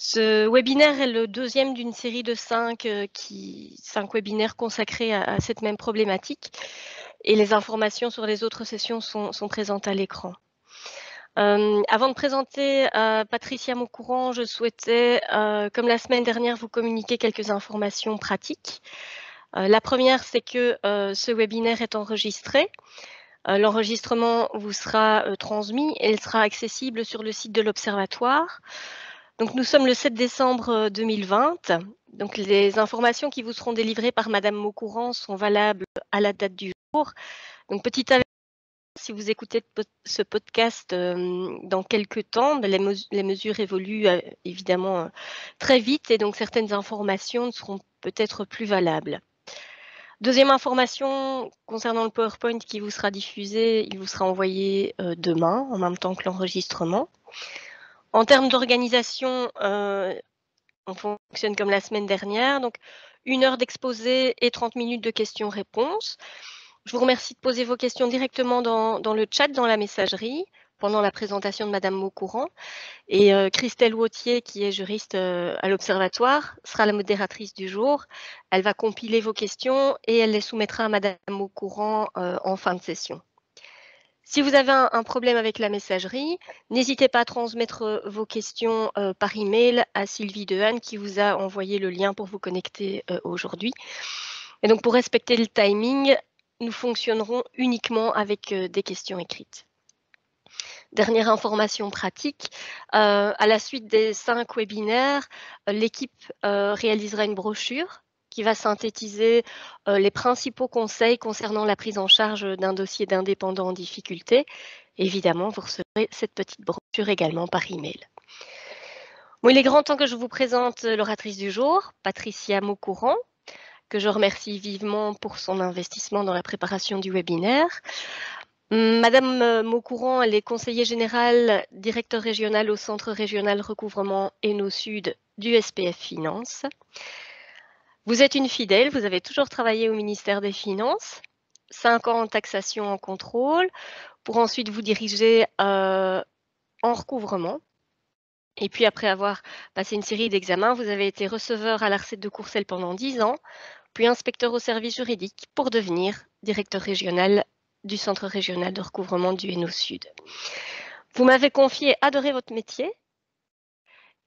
Ce webinaire est le deuxième d'une série de 5 webinaires consacrés à cette même problématique et les informations sur les autres sessions sont présentes à l'écran. Avant de présenter Patricia Maucourant, je souhaitais, comme la semaine dernière, vous communiquer quelques informations pratiques. La première, c'est que ce webinaire est enregistré. L'enregistrement vous sera transmis et il sera accessible sur le site de l'Observatoire. Donc nous sommes le 7 décembre 2020. Donc les informations qui vous seront délivrées par Madame Maucourant sont valables à la date du jour. Donc petit avertissement, si vous écoutez ce podcast dans quelques temps, les mesures évoluent évidemment très vite et donc certaines informations ne seront peut-être plus valables. Deuxième information concernant le PowerPoint qui vous sera diffusé, il vous sera envoyé demain en même temps que l'enregistrement. En termes d'organisation, on fonctionne comme la semaine dernière, donc 1 heure d'exposé et 30 minutes de questions-réponses. Je vous remercie de poser vos questions directement dans le chat, dans la messagerie, pendant la présentation de Madame Maucourant. Et Christelle Wautier, qui est juriste à l'Observatoire, sera la modératrice du jour. Elle va compiler vos questions et elle les soumettra à Madame Maucourant en fin de session. Si vous avez un problème avec la messagerie, n'hésitez pas à transmettre vos questions par email à Sylvie Dehaene qui vous a envoyé le lien pour vous connecter aujourd'hui. Et donc pour respecter le timing, nous fonctionnerons uniquement avec des questions écrites. Dernière information pratique, à la suite des 5 webinaires, l'équipe réalisera une brochure qui va synthétiser les principaux conseils concernant la prise en charge d'un dossier d'indépendant en difficulté. Évidemment, vous recevrez cette petite brochure également par email. Bon, il est grand temps que je vous présente l'oratrice du jour, Patricia Maucourant, que je remercie vivement pour son investissement dans la préparation du webinaire. Madame Maucourant, elle est conseillère générale, directeur régional au Centre régional recouvrement Hainaut Sud du SPF Finances. Vous êtes une fidèle, vous avez toujours travaillé au ministère des Finances, 5 ans en taxation en contrôle, pour ensuite vous diriger en recouvrement. Et puis après avoir passé une série d'examens, vous avez été receveur à l'ARCEP de Courcelles pendant 10 ans, puis inspecteur au service juridique pour devenir directeur régional du Centre régional de recouvrement du Hainaut Sud. Vous m'avez confié adorer votre métier,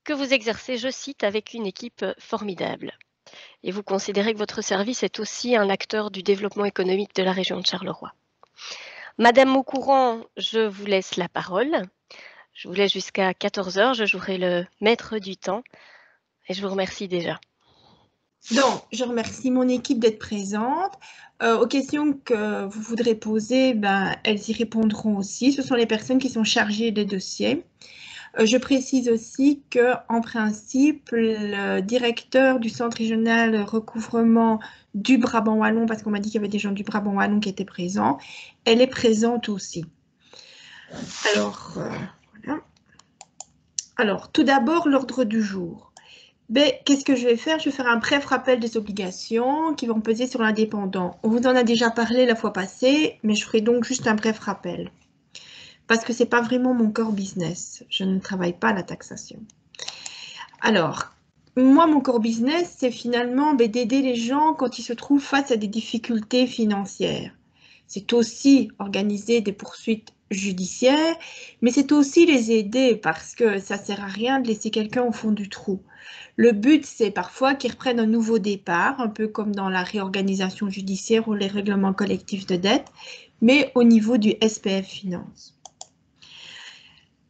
que vous exercez, je cite, avec une équipe formidable. Et vous considérez que votre service est aussi un acteur du développement économique de la région de Charleroi. Madame Maucourant, je vous laisse la parole. Je vous laisse jusqu'à 14 h, je jouerai le maître du temps et je vous remercie déjà. Donc, je remercie mon équipe d'être présente. Aux questions que vous voudrez poser, elles y répondront aussi. Ce sont les personnes qui sont chargées des dossiers. Je précise aussi qu'en principe, le directeur du Centre régional recouvrement du Brabant Wallon, parce qu'on m'a dit qu'il y avait des gens du Brabant Wallon qui étaient présents, elle est présente aussi. Alors, voilà. Alors, tout d'abord, l'ordre du jour. Qu'est-ce que je vais faire? Je vais faire un bref rappel des obligations qui vont peser sur l'indépendant. On vous en a déjà parlé la fois passée, mais je ferai donc juste un bref rappel. Parce que ce n'est pas vraiment mon core business. Je ne travaille pas à la taxation. Alors, moi, mon core business, c'est finalement d'aider les gens quand ils se trouvent face à des difficultés financières. C'est aussi organiser des poursuites judiciaires, mais c'est aussi les aider parce que ça ne sert à rien de laisser quelqu'un au fond du trou. Le but, c'est parfois qu'ils reprennent un nouveau départ, un peu comme dans la réorganisation judiciaire ou les règlements collectifs de dette, mais au niveau du SPF Finance.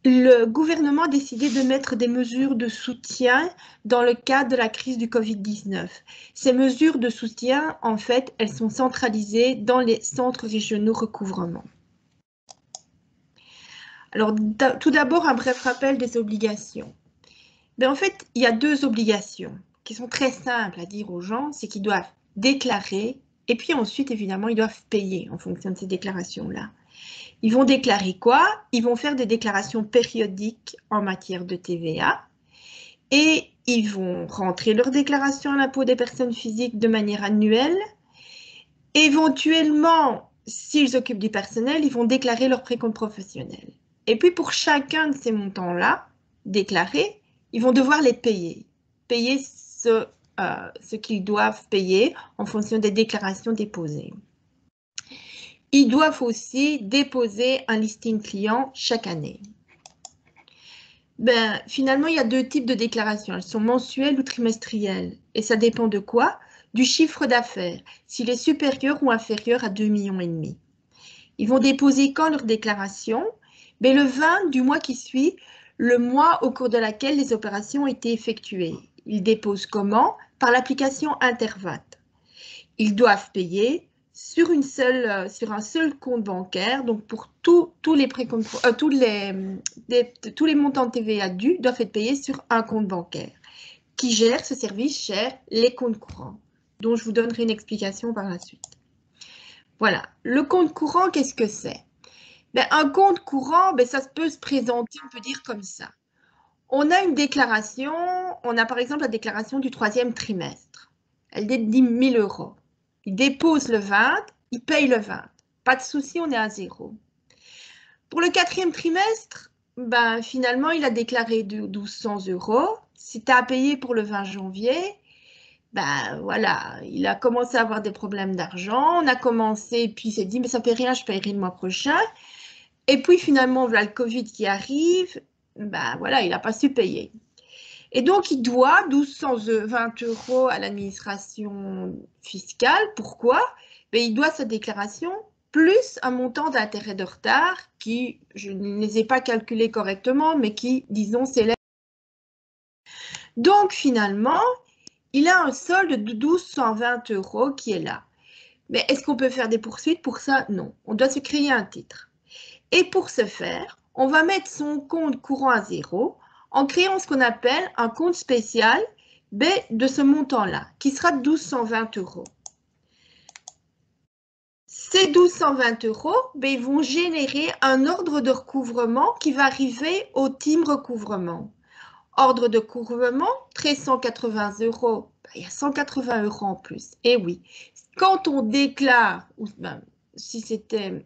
Le gouvernement a décidé de mettre des mesures de soutien dans le cadre de la crise du Covid-19. Ces mesures de soutien, en fait, elles sont centralisées dans les centres régionaux recouvrement. Alors, tout d'abord, un bref rappel des obligations. En fait, il y a 2 obligations qui sont très simples à dire aux gens, c'est qu'ils doivent déclarer et puis ensuite, évidemment, ils doivent payer en fonction de ces déclarations-là. Ils vont déclarer quoi? Ils vont faire des déclarations périodiques en matière de TVA et ils vont rentrer leur déclaration à l'impôt des personnes physiques de manière annuelle. Éventuellement, s'ils occupent du personnel, ils vont déclarer leur précompte professionnel. Et puis pour chacun de ces montants-là, déclarés, ils vont devoir les payer. Payer ce qu'ils doivent payer en fonction des déclarations déposées. Ils doivent aussi déposer un listing client chaque année. Ben, finalement, il y a deux types de déclarations. Elles sont mensuelles ou trimestrielles. Et ça dépend de quoi? Du chiffre d'affaires, s'il est supérieur ou inférieur à 2,5 millions. Ils vont déposer quand leur déclaration? Ben, le 20 du mois qui suit, le mois au cours de laquelle les opérations ont été effectuées. Ils déposent comment? Par l'application Intervat. Ils doivent payer sur un seul compte bancaire, donc pour tous les montants de TVA dus doivent être payés sur un compte bancaire. Qui gère ce service? Gère les comptes courants, dont je vous donnerai une explication par la suite. Voilà, le compte courant, qu'est-ce que c'est? Ben, un compte courant, ben, ça peut se présenter, on peut dire comme ça. On a une déclaration, on a par exemple la déclaration du 3e trimestre. Elle est de 10 000 €. Il dépose le 20, il paye le 20. Pas de souci, on est à 0. Pour le 4e trimestre, ben, finalement, il a déclaré 1 200 €. Si tu as payé pour le 20 janvier, ben voilà, il a commencé à avoir des problèmes d'argent. On a commencé, puis il s'est dit, mais ça ne fait rien, je paierai le mois prochain. Et puis finalement, voilà le Covid qui arrive, ben voilà, il n'a pas su payer. Et donc, il doit 1 220 € à l'administration fiscale. Pourquoi? Ben, il doit sa déclaration plus un montant d'intérêt de retard qui, je ne les ai pas calculés correctement, mais qui, disons, s'élève. Donc, finalement, il a un solde de 1 220 € qui est là. Mais est-ce qu'on peut faire des poursuites pour ça? Non. On doit se créer un titre. Et pour ce faire, on va mettre son compte courant à 0 en créant ce qu'on appelle un compte spécial de ce montant-là, qui sera de 1 220 €. Ces 1 220 €, ils vont générer un ordre de recouvrement qui va arriver au team recouvrement. Ordre de recouvrement, 180 €, il y a 180 € en plus. Et oui, quand on déclare, si c'était,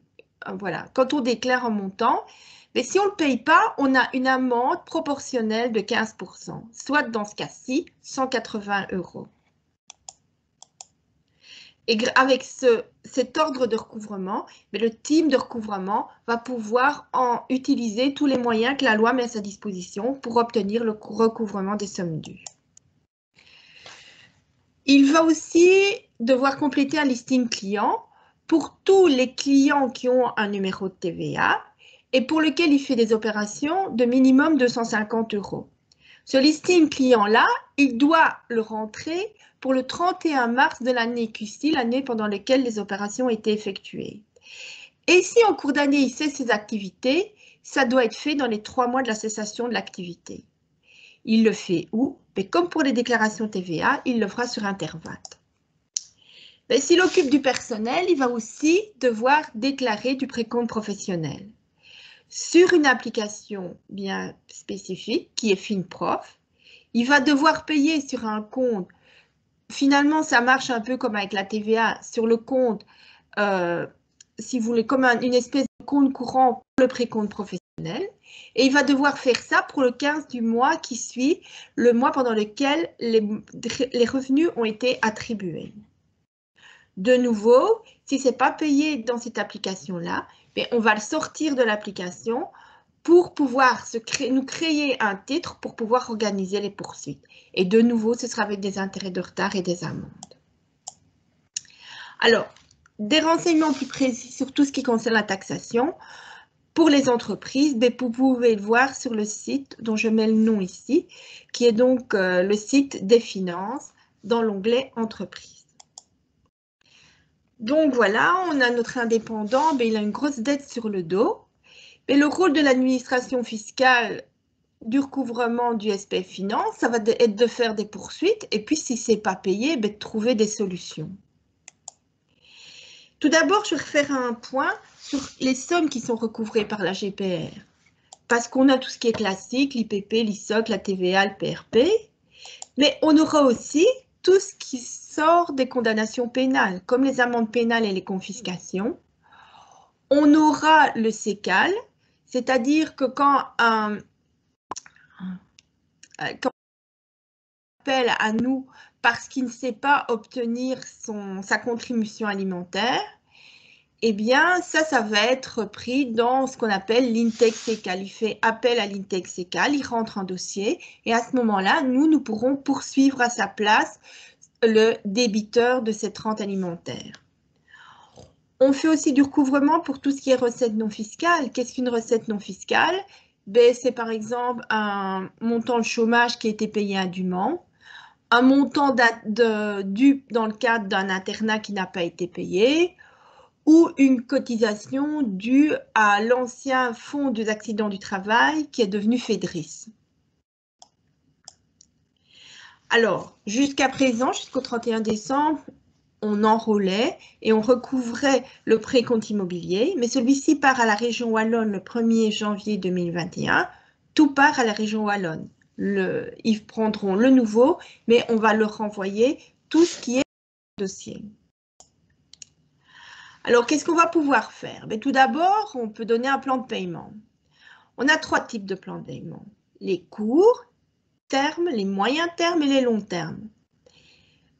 voilà, quand on déclare un montant, mais si on ne le paye pas, on a une amende proportionnelle de 15%, soit dans ce cas-ci, 180 €. Et avec cet ordre de recouvrement, le team de recouvrement va pouvoir utiliser tous les moyens que la loi met à sa disposition pour obtenir le recouvrement des sommes dues. Il va aussi devoir compléter un listing client pour tous les clients qui ont un numéro de TVA et pour lequel il fait des opérations de minimum 250 €. Ce listing client-là, il doit le rentrer pour le 31 mars de l'année QC, l'année pendant laquelle les opérations ont été effectuées. Et si en cours d'année, il cesse ses activités, ça doit être fait dans les 3 mois de la cessation de l'activité. Il le fait où? Mais comme pour les déclarations TVA, il le fera sur Intervat. S'il occupe du personnel, il va aussi devoir déclarer du précompte professionnel sur une application bien spécifique qui est FinProf. Il va devoir payer sur un compte. Finalement, ça marche un peu comme avec la TVA, sur le compte, si vous voulez, comme une espèce de compte courant pour le précompte professionnel. Et il va devoir faire ça pour le 15 du mois qui suit, le mois pendant lequel les revenus ont été attribués. De nouveau, si ce n'est pas payé dans cette application-là, on va le sortir de l'application pour pouvoir nous créer un titre pour pouvoir organiser les poursuites. Et de nouveau, ce sera avec des intérêts de retard et des amendes. Alors, des renseignements plus précis sur tout ce qui concerne la taxation. Pour les entreprises, vous pouvez le voir sur le site dont je mets le nom ici, qui est donc le site des finances dans l'onglet entreprise. Donc voilà, on a notre indépendant, il a une grosse dette sur le dos. Et le rôle de l'administration fiscale du recouvrement du SPF Finance, ça va être de faire des poursuites et puis si ce n'est pas payé, de trouver des solutions. Tout d'abord, je vais refaire un point sur les sommes qui sont recouvrées par la GPR. Parce qu'on a tout ce qui est classique, l'IPP, l'ISOC, la TVA, le PRP, mais on aura aussi tout ce qui sort des condamnations pénales, comme les amendes pénales et les confiscations. On aura le sécal, c'est-à-dire que quand quand on appelle à nous parce qu'il ne sait pas obtenir sa contribution alimentaire, eh bien, ça va être pris dans ce qu'on appelle l'intake sécal. Il fait appel à l'intake sécal, il rentre un dossier et à ce moment-là, nous pourrons poursuivre à sa place le débiteur de cette rente alimentaire. On fait aussi du recouvrement pour tout ce qui est recettes non fiscales. Qu'est-ce qu'une recette non fiscale? Ben, c'est par exemple un montant de chômage qui a été payé indûment, un montant dû dans le cadre d'un internat qui n'a pas été payé, ou une cotisation due à l'ancien fonds des accidents du travail qui est devenu FEDRIS. Alors, jusqu'à présent, jusqu'au 31 décembre, on enrôlait et on recouvrait le précompte immobilier, mais celui-ci part à la région Wallonne le 1er janvier 2021. Tout part à la région Wallonne. Ils prendront le nouveau, mais on va leur renvoyer tout ce qui est dossier. Alors, qu'est-ce qu'on va pouvoir faire? Tout d'abord, on peut donner un plan de paiement. On a 3 types de plans de paiement. Les courts termes, les moyens termes et les longs termes.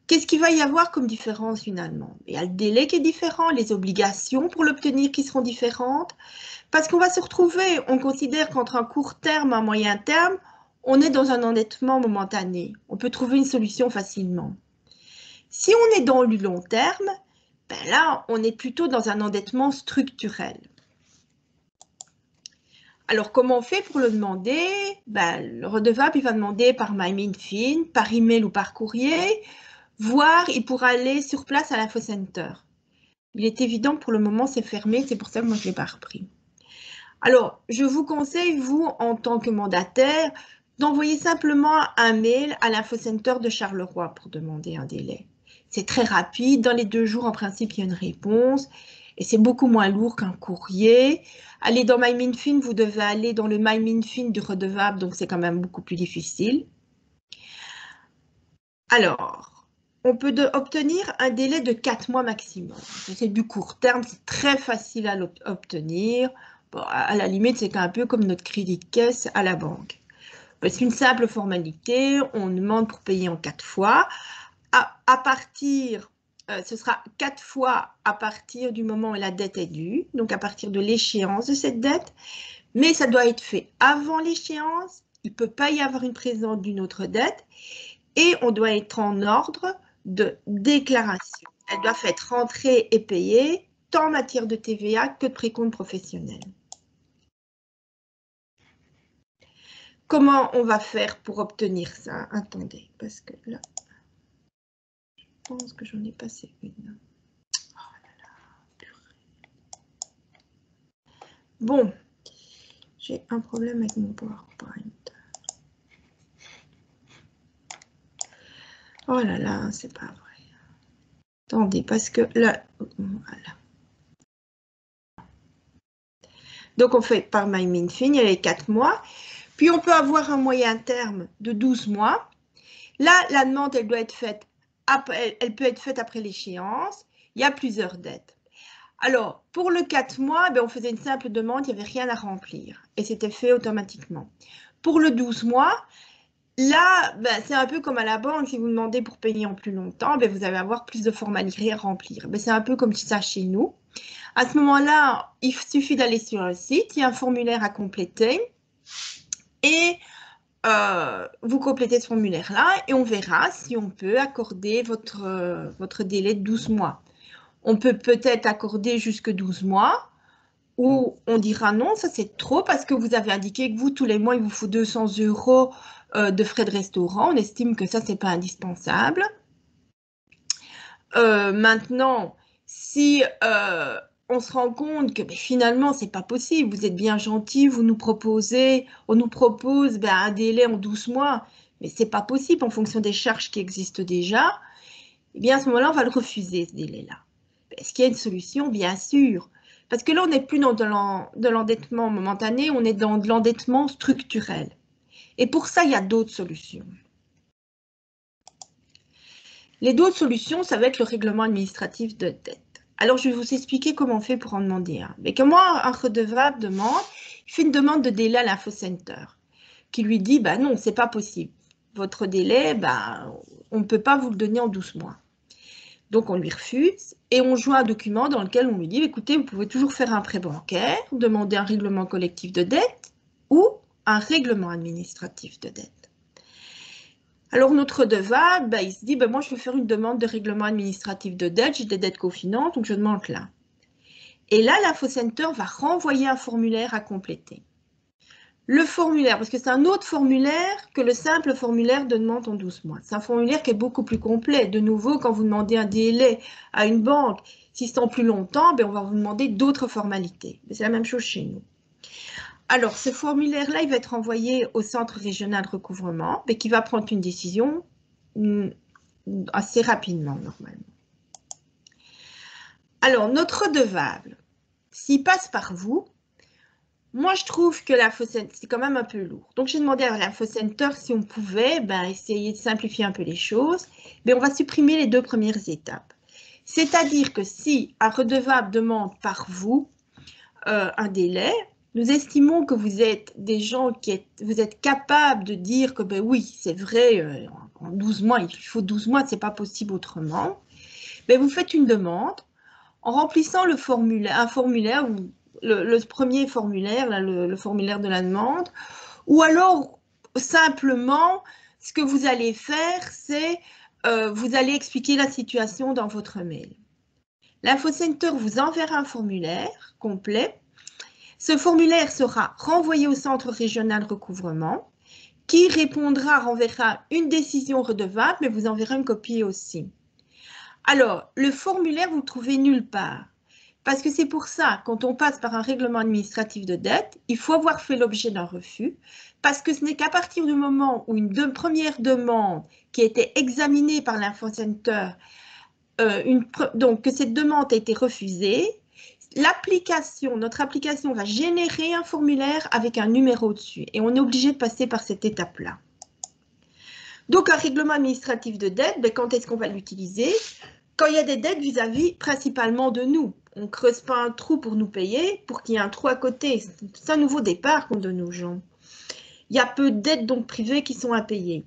Qu'est-ce qu'il va y avoir comme différence finalement? Il y a le délai qui est différent, les obligations pour l'obtenir qui seront différentes. Parce qu'on va se retrouver, on considère qu'entre un court terme et un moyen terme, on est dans un endettement momentané. On peut trouver une solution facilement. Si on est dans le long terme, là, on est plutôt dans un endettement structurel. Alors, comment on fait pour le demander? Le redevable, il va demander par MyMinFin, par email ou par courrier, voire il pourra aller sur place à l'InfoCenter. Il est évident que pour le moment, c'est fermé, c'est pour ça que moi, je ne l'ai pas repris. Alors, je vous conseille, vous, en tant que mandataire, d'envoyer simplement un mail à l'InfoCenter de Charleroi pour demander un délai. C'est très rapide, dans les 2 jours, en principe, il y a une réponse. Et c'est beaucoup moins lourd qu'un courrier. Aller dans MyMinFin, vous devez aller dans le MyMinFin du redevable, donc c'est quand même beaucoup plus difficile. Alors, on peut obtenir un délai de 4 mois maximum. C'est du court terme, c'est très facile à obtenir. Bon, à la limite, c'est un peu comme notre crédit de caisse à la banque. C'est une simple formalité, on demande pour payer en 4 fois. Ce sera 4 fois à partir du moment où la dette est due, donc à partir de l'échéance de cette dette, mais ça doit être fait avant l'échéance, il ne peut pas y avoir une présence d'une autre dette, et on doit être en ordre de déclaration. Elles doivent être rentrées et payées, tant en matière de TVA que de précompte professionnel. Comment on va faire pour obtenir ça? Attendez, parce que là... Je pense que j'en ai passé une. Oh là là, bon, j'ai un problème avec mon PowerPoint. Oh là là, c'est pas vrai. Attendez, parce que là, voilà. Donc, on fait par MyMinFin, il y a les 4 mois. Puis, on peut avoir un moyen terme de 12 mois. Là, la demande, elle doit être faite. Elle peut être faite après l'échéance. Il y a plusieurs dettes. Alors, pour le 4 mois, on faisait une simple demande, il n'y avait rien à remplir. Et c'était fait automatiquement. Pour le 12 mois, là, c'est un peu comme à la banque. Si vous demandez pour payer en plus longtemps, vous allez avoir plus de formalités à remplir. C'est un peu comme ça chez nous. À ce moment-là, il suffit d'aller sur un site, il y a un formulaire à compléter. Et vous complétez ce formulaire-là et on verra si on peut accorder votre délai de 12 mois. On peut peut-être accorder jusque 12 mois ou on dira non, ça c'est trop parce que vous avez indiqué que vous, tous les mois, il vous faut 200 € de frais de restaurant. On estime que ça, c'est pas indispensable. Maintenant, si on se rend compte que finalement, c'est pas possible, vous êtes bien gentil, on nous propose un délai en 12 mois, mais c'est pas possible en fonction des charges qui existent déjà, eh bien à ce moment-là, on va le refuser, ce délai-là. Est-ce qu'il y a une solution? Bien sûr. Parce que là, on n'est plus dans de l'endettement momentané, on est dans de l'endettement structurel. Et pour ça, il y a d'autres solutions. Les d'autres solutions, ça va être le règlement administratif de dette. Alors, je vais vous expliquer comment on fait pour en demander un. Mais que moi, un redevable demande, il fait une demande de délai à l'InfoCenter. qui lui dit bah non, c'est pas possible. Votre délai, bah, on ne peut pas vous le donner en 12 mois. Donc, on lui refuse et on joint un document dans lequel on lui dit écoutez, vous pouvez toujours faire un prêt bancaire, demander un règlement collectif de dette ou un règlement administratif de dette. Alors, notre redevable, bah, il se dit bah, moi, je veux faire une demande de règlement administratif de dette, j'ai des dettes cofinantes, donc je demande là. Et là, l'Infocenter va renvoyer un formulaire à compléter. Le formulaire, parce que c'est un autre formulaire que le simple formulaire de demande en 12 mois. C'est un formulaire qui est beaucoup plus complet. De nouveau, quand vous demandez un délai à une banque, si c'est en plus longtemps, ben on va vous demander d'autres formalités. C'est la même chose chez nous. Alors, ce formulaire-là, il va être envoyé au centre régional de recouvrement, mais qui va prendre une décision assez rapidement, normalement. Alors, notre redevable, s'il passe par vous, moi, je trouve que l'Infocenter, c'est quand même un peu lourd. Donc, j'ai demandé à l'Infocenter si on pouvait essayer de simplifier un peu les choses. Mais on va supprimer les 2 premières étapes. C'est-à-dire que si un redevable demande par vous un délai, nous estimons que vous êtes des gens vous êtes capables de dire que ben oui, c'est vrai, en 12 mois, il faut 12 mois, c'est pas possible autrement. Mais vous faites une demande en remplissant un formulaire où le premier formulaire, là, le formulaire de la demande, ou alors simplement, ce que vous allez faire, c'est vous allez expliquer la situation dans votre mail. L'Infocenter vous enverra un formulaire complet. Ce formulaire sera renvoyé au centre régional recouvrement, qui renverra une décision redevable, mais vous enverra une copie aussi. Alors, le formulaire, vous ne le trouvez nulle part. Parce que c'est pour ça, quand on passe par un règlement administratif de dette, il faut avoir fait l'objet d'un refus, parce que ce n'est qu'à partir du moment où une première demande qui a été examinée par l'Infocenter, donc que cette demande a été refusée, notre application va générer un formulaire avec un numéro dessus, et on est obligé de passer par cette étape-là. Donc, un règlement administratif de dette, quand est-ce qu'on va l'utiliser? Quand il y a des dettes vis-à-vis principalement de nous. On ne creuse pas un trou pour nous payer, pour qu'il y ait un trou à côté. C'est un nouveau départ qu'on donne aux gens. Il y a peu de dettes donc privées qui sont à payer.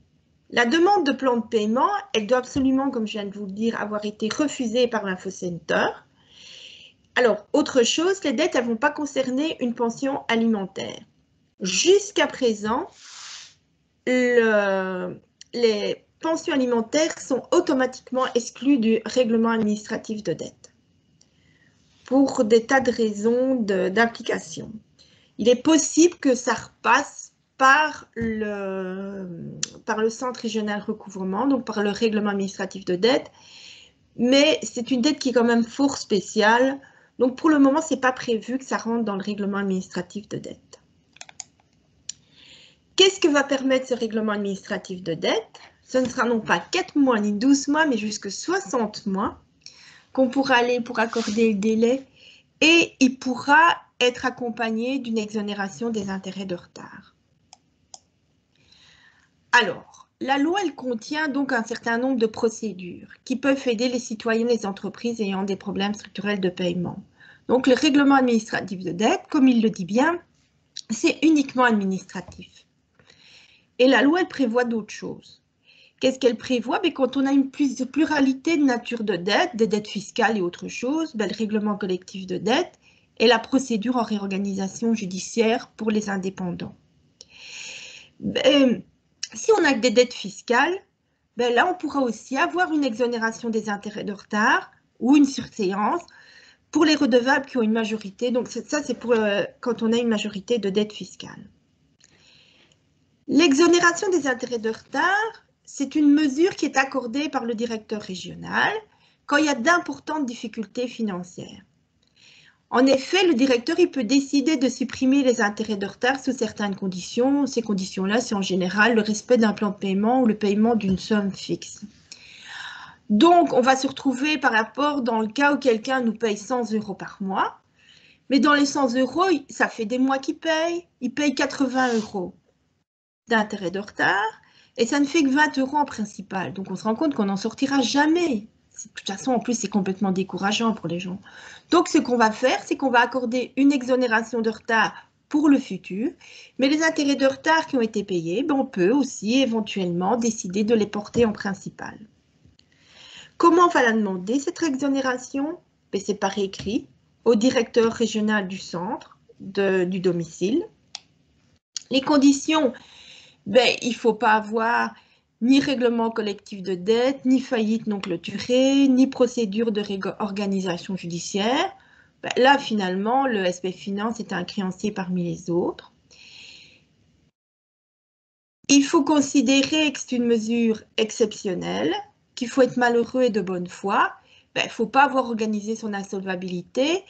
La demande de plan de paiement, elle doit absolument, comme je viens de vous le dire, avoir été refusée par l'Infocenter. Alors, autre chose, les dettes, elles ne vont pas concerner une pension alimentaire. Jusqu'à présent, les pensions alimentaires sont automatiquement exclues du règlement administratif de dette pour des tas de raisons d'implication. Il est possible que ça repasse par le centre régional recouvrement, donc par le règlement administratif de dette, mais c'est une dette qui est quand même fort spéciale, donc pour le moment, ce n'est pas prévu que ça rentre dans le règlement administratif de dette. Qu'est-ce que va permettre ce règlement administratif de dette? Ce ne sera non pas 4 mois ni 12 mois, mais jusque 60 mois qu'on pourra aller pour accorder le délai, et il pourra être accompagné d'une exonération des intérêts de retard. Alors, la loi, elle contient donc un certain nombre de procédures qui peuvent aider les citoyens et les entreprises ayant des problèmes structurels de paiement. Donc, le règlement administratif de dette, comme il le dit bien, c'est uniquement administratif. Et la loi, elle prévoit d'autres choses. Qu'est-ce qu'elle prévoit? Quand on a une pluralité de nature de dette, des dettes fiscales et autre chose, le règlement collectif de dette et la procédure en réorganisation judiciaire pour les indépendants. Si on a des dettes fiscales, là, on pourra aussi avoir une exonération des intérêts de retard ou une surséance pour les redevables qui ont une majorité. Donc, ça, c'est pour quand on a une majorité de dettes fiscales. L'exonération des intérêts de retard, c'est une mesure qui est accordée par le directeur régional quand il y a d'importantes difficultés financières. En effet, le directeur il peut décider de supprimer les intérêts de retard sous certaines conditions. Ces conditions-là, c'est en général le respect d'un plan de paiement ou le paiement d'une somme fixe. Donc, on va se retrouver par rapport dans le cas où quelqu'un nous paye 100 € par mois. Mais dans les 100 €, ça fait des mois qu'il paye. Il paye 80 € d'intérêts de retard. Et ça ne fait que 20 € en principal. Donc, on se rend compte qu'on n'en sortira jamais. De toute façon, en plus, c'est complètement décourageant pour les gens. Donc, ce qu'on va faire, c'est qu'on va accorder une exonération de retard pour le futur, mais les intérêts de retard qui ont été payés, ben, on peut aussi éventuellement décider de les porter en principal. Comment on va la demander, cette exonération? Ben, c'est par écrit au directeur régional du centre du domicile. Les conditions, ben, il ne faut pas avoir ni règlement collectif de dette, ni faillite non clôturée, ni procédure de réorganisation judiciaire. Ben, là, finalement, le SPF Finance est un créancier parmi les autres. Il faut considérer que c'est une mesure exceptionnelle, qu'il faut être malheureux et de bonne foi. Ben, il ne faut pas avoir organisé son insolvabilité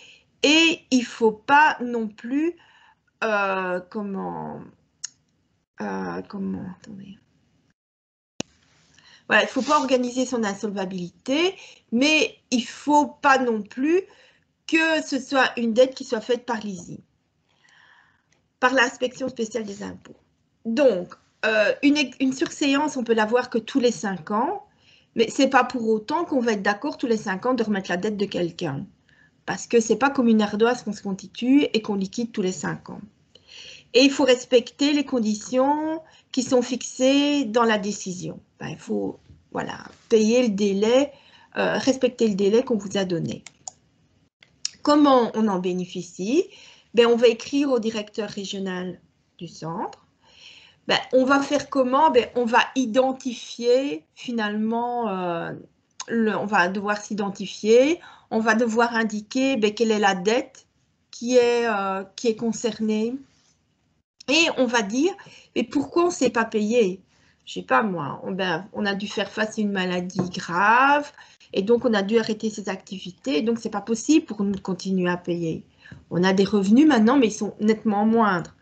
et il ne faut pas non plus, attendez. Voilà, il ne faut pas organiser son insolvabilité, mais il ne faut pas non plus que ce soit une dette qui soit faite par l'ISI, par l'inspection spéciale des impôts. Donc, une surséance, on peut l'avoir que tous les 5 ans, mais ce n'est pas pour autant qu'on va être d'accord tous les 5 ans de remettre la dette de quelqu'un. Parce que ce n'est pas comme une ardoise qu'on se constitue et qu'on liquide tous les 5 ans. Et il faut respecter les conditions qui sont fixées dans la décision. Ben, il faut payer le délai, respecter le délai qu'on vous a donné. Comment on en bénéficie? Ben, on va écrire au directeur régional du centre. Ben, on va faire comment? Ben, on va identifier finalement, on va devoir s'identifier, on va devoir indiquer ben, quelle est la dette qui est concernée. Et on va dire, mais pourquoi on ne s'est pas payé? Je ne sais pas moi, on a dû faire face à une maladie grave et donc on a dû arrêter ses activités, donc ce n'est pas possible pour nous de continuer à payer. On a des revenus maintenant, mais ils sont nettement moindres.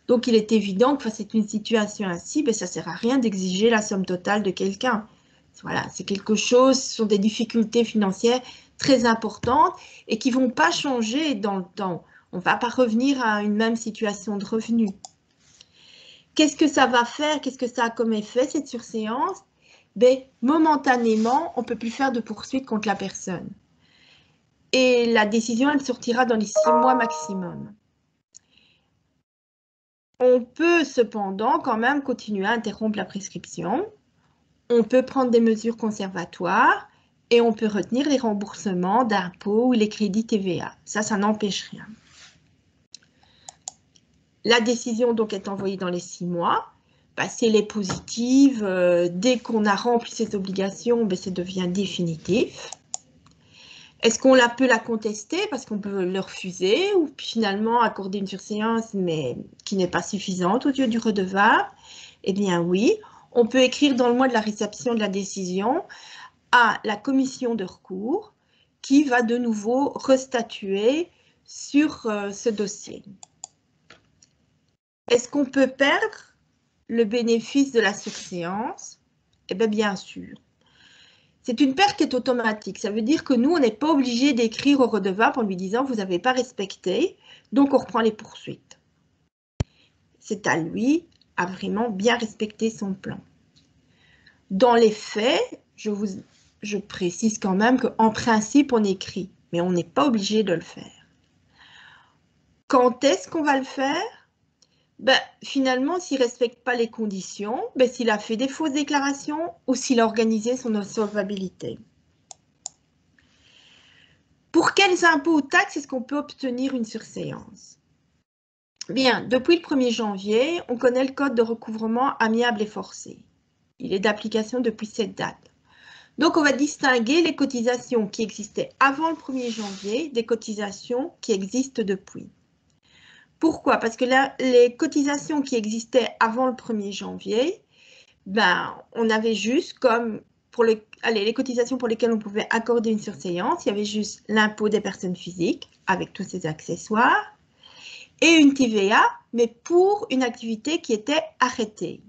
Donc il est évident que face à une situation ainsi, ben, ça ne sert à rien d'exiger la somme totale de quelqu'un. Voilà, c'est quelque chose, ce sont des difficultés financières très importantes et qui ne vont pas changer dans le temps. On ne va pas revenir à une même situation de revenus. Qu'est-ce que ça va faire? Qu'est-ce que ça a comme effet, cette surséance? Ben, momentanément, on ne peut plus faire de poursuite contre la personne. Et la décision, elle sortira dans les 6 mois maximum. On peut cependant quand même continuer à interrompre la prescription. On peut prendre des mesures conservatoires et on peut retenir les remboursements d'impôts ou les crédits TVA. Ça n'empêche rien. La décision donc est envoyée dans les 6 mois. Ben, si elle est positive, dès qu'on a rempli ses obligations, ben, ça devient définitif. Est-ce qu'on peut la contester parce qu'on peut le refuser ou finalement accorder une surséance mais qui n'est pas suffisante aux yeux du redevable? Eh bien oui, on peut écrire dans le mois de la réception de la décision à la commission de recours qui va de nouveau restatuer sur ce dossier. Est-ce qu'on peut perdre le bénéfice de la surséance? Eh bien, bien sûr. C'est une perte qui est automatique. Ça veut dire que nous, on n'est pas obligé d'écrire au redevable en lui disant « vous n'avez pas respecté », donc on reprend les poursuites. C'est à lui à vraiment bien respecter son plan. Dans les faits, je précise quand même qu'en principe, on écrit, mais on n'est pas obligé de le faire. Quand est-ce qu'on va le faire? Ben, finalement, s'il ne respecte pas les conditions, ben, s'il a fait des fausses déclarations ou s'il a organisé son insolvabilité. Pour quels impôts ou taxes est-ce qu'on peut obtenir une surséance? Bien, depuis le 1er janvier, on connaît le code de recouvrement amiable et forcé. Il est d'application depuis cette date. Donc, on va distinguer les cotisations qui existaient avant le 1er janvier des cotisations qui existent depuis. Pourquoi? Parce que là, les cotisations qui existaient avant le 1er janvier, ben, on avait juste comme pour les cotisations pour lesquelles on pouvait accorder une surséance, il y avait juste l'impôt des personnes physiques avec tous ses accessoires et une TVA, mais pour une activité qui était arrêtée.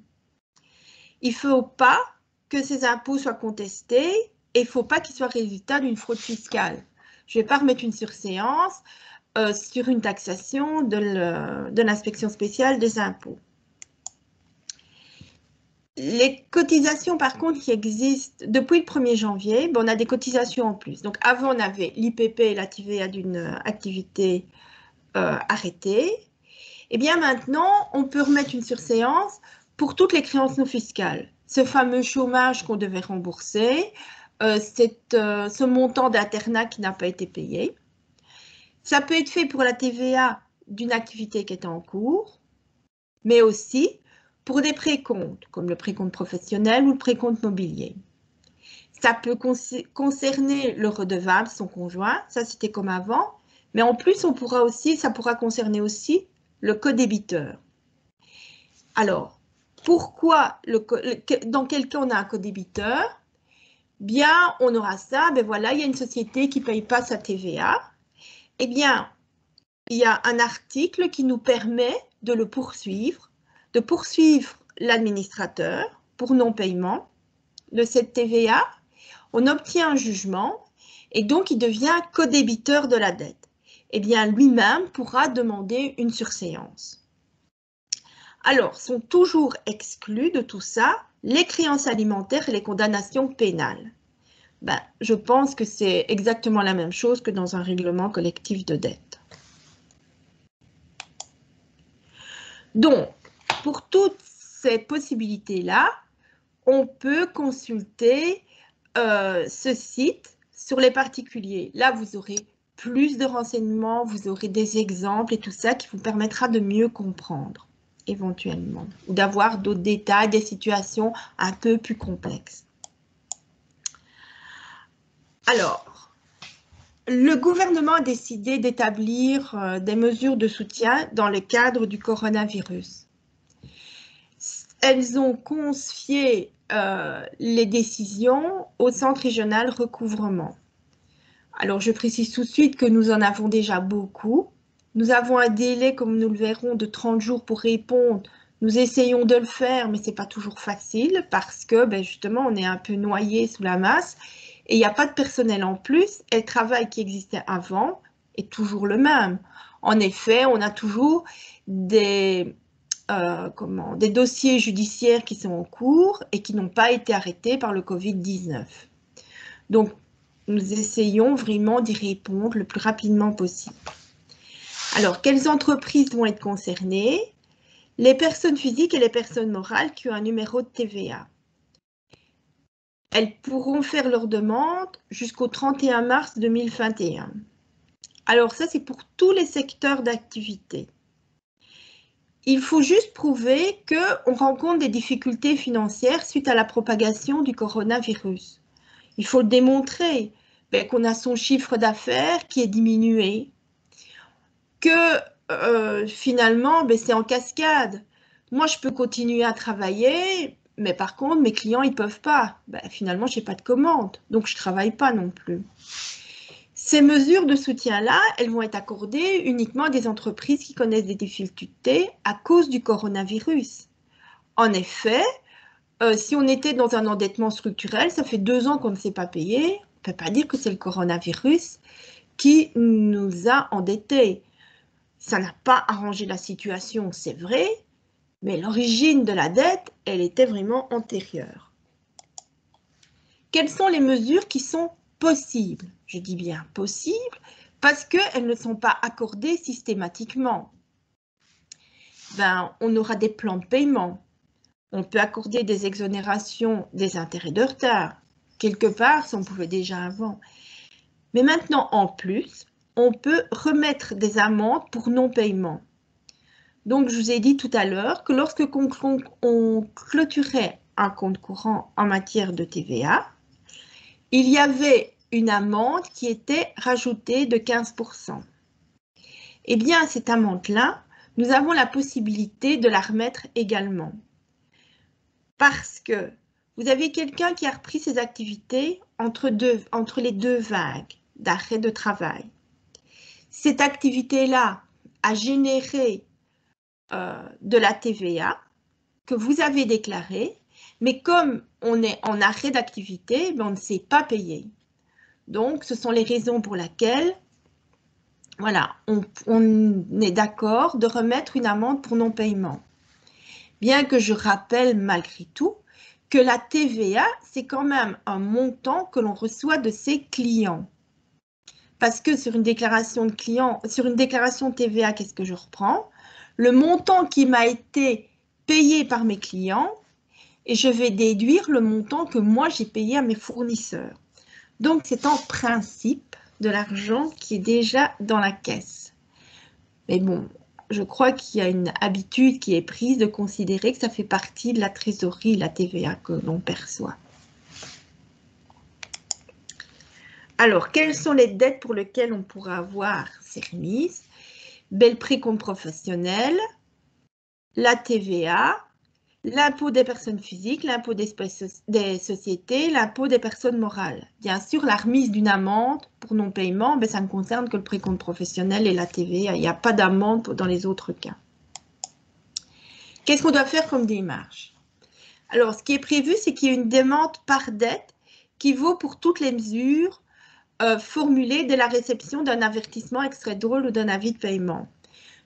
Il ne faut pas que ces impôts soient contestés et il ne faut pas qu'ils soient résultat d'une fraude fiscale. Je ne vais pas remettre une surséance sur une taxation de l'inspection spéciale des impôts. Les cotisations, par contre, qui existent depuis le 1er janvier, ben, on a des cotisations en plus. Donc, avant, on avait l'IPP et la TVA d'une activité arrêtée. Eh bien maintenant, on peut remettre une surséance pour toutes les créances non fiscales. Ce fameux chômage qu'on devait rembourser, ce montant d'internat qui n'a pas été payé. Ça peut être fait pour la TVA d'une activité qui est en cours, mais aussi pour des précomptes, comme le précompte professionnel ou le précompte mobilier. Ça peut concerner le redevable, son conjoint, ça c'était comme avant, mais en plus ça pourra concerner aussi le codébiteur. Alors, pourquoi, dans quel cas on a un codébiteur? Bien, on aura ça, ben voilà, il y a une société qui ne paye pas sa TVA. Eh bien, il y a un article qui nous permet de le poursuivre, de poursuivre l'administrateur pour non-paiement de cette TVA. On obtient un jugement et donc il devient codébiteur de la dette. Eh bien, lui-même pourra demander une surséance. Alors, sont toujours exclus de tout ça les créances alimentaires et les condamnations pénales. Ben, je pense que c'est exactement la même chose que dans un règlement collectif de dette. Donc, pour toutes ces possibilités-là, on peut consulter ce site sur les particuliers. Là, vous aurez plus de renseignements, vous aurez des exemples et tout ça qui vous permettra de mieux comprendre, éventuellement, ou d'avoir d'autres détails, des situations un peu plus complexes. Alors, le gouvernement a décidé d'établir des mesures de soutien dans le cadre du coronavirus. Elles ont confié les décisions au Centre régional recouvrement. Alors, je précise tout de suite que nous en avons déjà beaucoup. Nous avons un délai, comme nous le verrons, de 30 jours pour répondre. Nous essayons de le faire, mais ce n'est pas toujours facile parce que, ben justement, on est un peu noyé sous la masse et il n'y a pas de personnel en plus. Et le travail qui existait avant est toujours le même. En effet, on a toujours des dossiers judiciaires qui sont en cours et qui n'ont pas été arrêtés par le Covid-19. Donc, nous essayons vraiment d'y répondre le plus rapidement possible. Alors, quelles entreprises vont être concernées? Les personnes physiques et les personnes morales qui ont un numéro de TVA. Elles pourront faire leur demande jusqu'au 31 mars 2021. Alors ça, c'est pour tous les secteurs d'activité. Il faut juste prouver qu'on rencontre des difficultés financières suite à la propagation du coronavirus. Il faut le démontrer, qu'on a son chiffre d'affaires qui est diminué, que finalement, c'est en cascade. Moi, je peux continuer à travailler, mais par contre, mes clients, ils ne peuvent pas. Finalement, je n'ai pas de commande, donc je ne travaille pas non plus. Ces mesures de soutien-là, elles vont être accordées uniquement à des entreprises qui connaissent des difficultés à cause du coronavirus. En effet, si on était dans un endettement structurel, ça fait 2 ans qu'on ne s'est pas payé, on ne peut pas dire que c'est le coronavirus qui nous a endettés. Ça n'a pas arrangé la situation, c'est vrai, mais l'origine de la dette, elle était vraiment antérieure. Quelles sont les mesures qui sont possibles? Je dis bien possibles parce qu'elles ne sont pas accordées systématiquement. On aura des plans de paiement. On peut accorder des exonérations des intérêts de retard. Quelque part, ça on pouvait déjà avant. Mais maintenant, en plus, on peut remettre des amendes pour non-paiement. Donc, je vous ai dit tout à l'heure que lorsque on clôturait un compte courant en matière de TVA, il y avait une amende qui était rajoutée de 15%. Eh bien, cette amende-là, nous avons la possibilité de la remettre également. Parce que vous avez quelqu'un qui a repris ses activités entre les 2 vagues d'arrêt de travail. Cette activité-là a généré de la TVA que vous avez déclarée, mais comme on est en arrêt d'activité, on ne s'est pas payé. Donc, ce sont les raisons pour lesquelles voilà, on est d'accord de remettre une amende pour non-paiement. Bien que je rappelle malgré tout que la TVA, c'est quand même un montant que l'on reçoit de ses clients. Parce que sur une déclaration de client, sur une déclaration TVA, qu'est-ce que je reprends? le montant qui m'a été payé par mes clients et je vais déduire le montant que moi j'ai payé à mes fournisseurs. Donc, c'est en principe de l'argent qui est déjà dans la caisse. Mais bon, je crois qu'il y a une habitude qui est prise de considérer que ça fait partie de la trésorerie, la TVA que l'on perçoit. Alors, quelles sont les dettes pour lesquelles on pourra avoir ces remises? Le précompte professionnel, la TVA, l'impôt des personnes physiques, l'impôt des sociétés, l'impôt des personnes morales. Bien sûr, la remise d'une amende pour non-paiement, ben, ça ne concerne que le précompte professionnel et la TVA. Il n'y a pas d'amende dans les autres cas. Qu'est-ce qu'on doit faire comme démarche? Alors, ce qui est prévu, c'est qu'il y ait une demande par dette qui vaut pour toutes les mesures formulées dès la réception d'un avertissement extrait drôle ou d'un avis de paiement.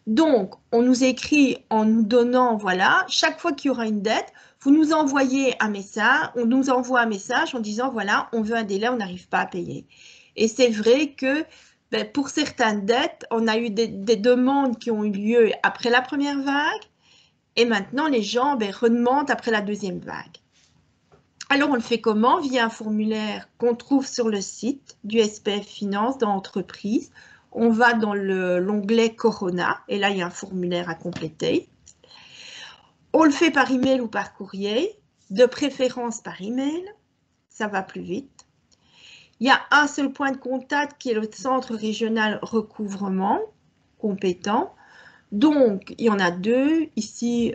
Donc, on nous écrit en nous donnant, voilà, chaque fois qu'il y aura une dette, vous nous envoyez un message, on nous envoie un message en disant, voilà, on veut un délai, on n'arrive pas à payer. Et c'est vrai que ben, pour certaines dettes, on a eu des demandes qui ont eu lieu après la première vague et maintenant les gens ben, redemandent après la deuxième vague. Alors, on le fait comment? Via un formulaire qu'on trouve sur le site du SPF Finance dans Entreprise. On va dans l'onglet Corona et là, il y a un formulaire à compléter. On le fait par email ou par courrier, de préférence par email, ça va plus vite. Il y a un seul point de contact qui est le centre régional recouvrement compétent. Donc, il y en a deux ici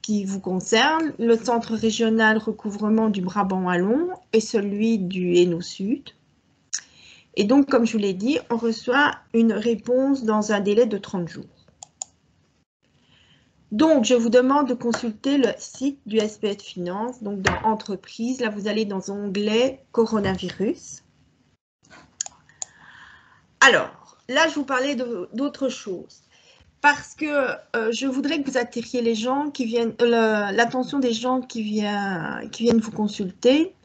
qui vous concernent, le centre régional recouvrement du Brabant wallon et celui du Hainaut Sud. Et donc, comme je vous l'ai dit, on reçoit une réponse dans un délai de 30 jours. Donc, je vous demande de consulter le site du SPF Finance, donc dans Entreprise. Là, vous allez dans l'onglet Coronavirus. Alors, là, je vous parlais d'autre chose. Parce que je voudrais que vous attiriez les gens qui viennent, l'attention des gens qui viennent vous consulter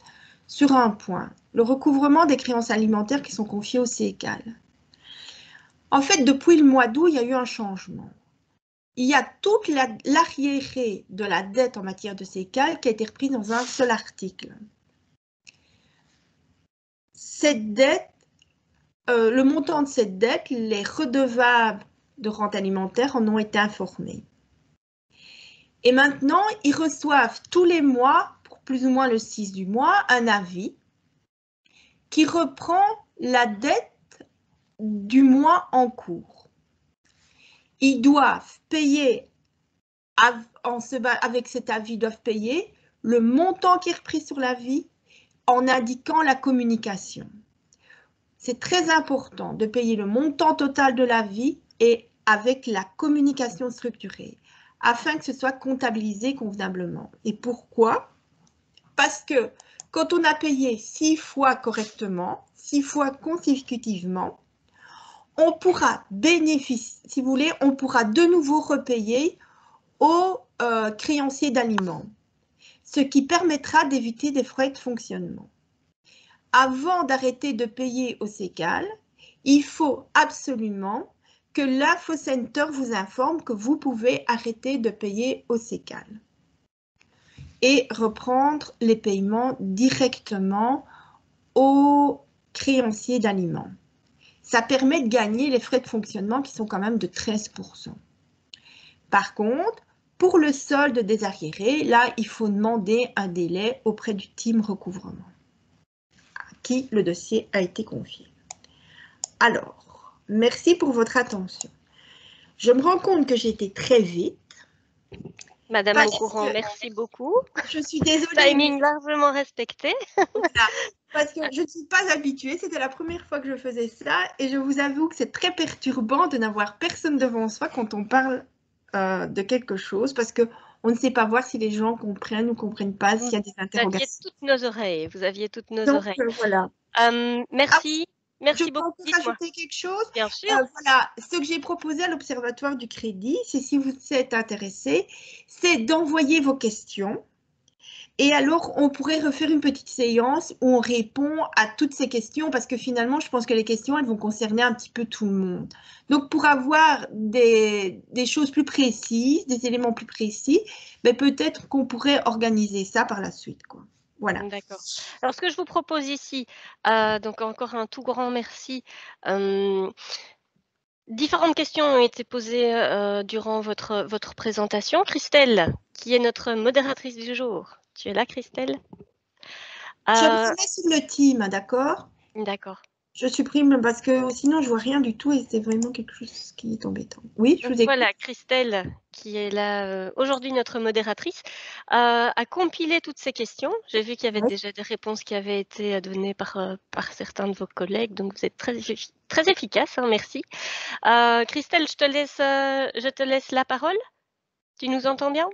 sur un point. Le recouvrement des créances alimentaires qui sont confiées au CECAL. En fait, depuis le mois d'août, il y a eu un changement. Il y a toute l'arriéré de la dette en matière de CECAL qui a été reprise dans un seul article. Cette dette, le montant de cette dette, les redevables de rente alimentaire en ont été informés. Et maintenant, ils reçoivent tous les mois, pour plus ou moins le 6 du mois, un avis qui reprend la dette du mois en cours. Ils doivent payer, avec cet avis, ils doivent payer le montant qui est repris sur l'avis en indiquant la communication. C'est très important de payer le montant total de l'avis et avec la communication structurée, afin que ce soit comptabilisé convenablement. Et pourquoi? Parce que quand on a payé 6 fois correctement, 6 fois consécutivement, on pourra bénéficier, si vous voulez, on pourra de nouveau repayer aux créanciers d'aliments, ce qui permettra d'éviter des frais de fonctionnement. Avant d'arrêter de payer au CECAL, il faut absolument que l'Infocenter vous informe que vous pouvez arrêter de payer au CECAL et reprendre les paiements directement aux créanciers d'aliments. Ça permet de gagner les frais de fonctionnement qui sont quand même de 13%. Par contre, pour le solde des arriérés, là, il faut demander un délai auprès du team recouvrement à qui le dossier a été confié. Alors, merci pour votre attention. Je me rends compte que j'ai été très vite. Madame Aucourant, merci beaucoup. Je suis désolée. Timing largement respecté. Voilà, parce que je ne suis pas habituée. C'était la première fois que je faisais ça. Et je vous avoue que c'est très perturbant de n'avoir personne devant soi quand on parle de quelque chose. Parce qu'on ne sait pas voir si les gens comprennent ou ne comprennent pas, s'il y a des interrogations. Vous aviez toutes nos Donc, oreilles. Voilà. Merci. Merci beaucoup. Je peux encore ajouter quelque chose? Bien sûr. Voilà, ce que j'ai proposé à l'Observatoire du crédit, c'est si vous êtes intéressé, c'est d'envoyer vos questions Et alors, on pourrait refaire une petite séance où on répond à toutes ces questions parce que finalement, je pense que les questions, elles vont concerner un petit peu tout le monde. Donc, pour avoir des choses plus précises, des éléments plus précis, ben, peut-être qu'on pourrait organiser ça par la suite, quoi. Voilà. D'accord. Alors, ce que je vous propose ici, donc encore un tout grand merci. Différentes questions ont été posées durant votre présentation. Christelle, qui est notre modératrice du jour. Tu es là, Christelle? Je reviens sur le team, d'accord? D'accord. Je supprime parce que sinon, je vois rien du tout et c'est vraiment quelque chose qui est embêtant. Oui, je Donc vous écoute. voilà, Christelle, qui est là aujourd'hui notre modératrice, a compilé toutes ces questions. J'ai vu qu'il y avait Ouais. déjà des réponses qui avaient été données par certains de vos collègues, donc vous êtes très efficace, hein, merci. Christelle, je te laisse la parole. Tu nous entends bien?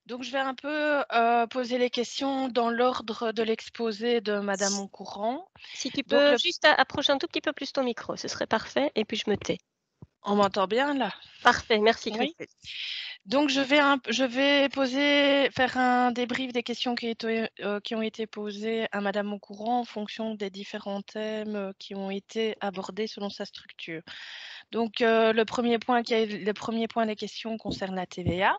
Donc, je vais un peu poser les questions dans l'ordre de l'exposé de Madame Moncourant. Si tu Donc, peux juste approcher un tout petit peu plus ton micro, ce serait parfait, et puis je me tais. on m'entend bien là? Parfait, merci Oui. Christelle. Donc, je vais faire un débrief des questions qui ont été posées à Madame Moncourant en fonction des différents thèmes qui ont été abordés selon sa structure. Donc, le premier point des questions concerne la TVA.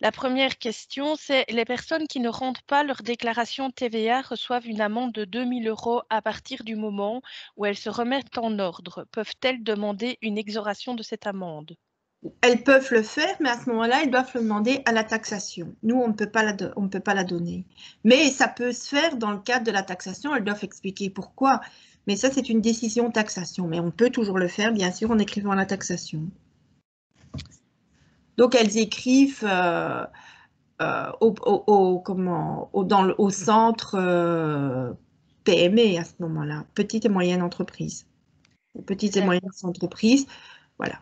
La première question, c'est les personnes qui ne rendent pas leur déclaration TVA reçoivent une amende de 2 000 € à partir du moment où elles se remettent en ordre. Peuvent-elles demander une exonération de cette amende? Elles peuvent le faire, mais à ce moment-là, elles doivent le demander à la taxation. Nous, on ne peut pas la donner. Mais ça peut se faire dans le cadre de la taxation. Elles doivent expliquer pourquoi. Mais ça, c'est une décision taxation. Mais on peut toujours le faire, bien sûr, en écrivant à la taxation. Donc, elles écrivent au centre PME à ce moment-là, petite et moyenne entreprise. Petites et moyennes entreprises, voilà.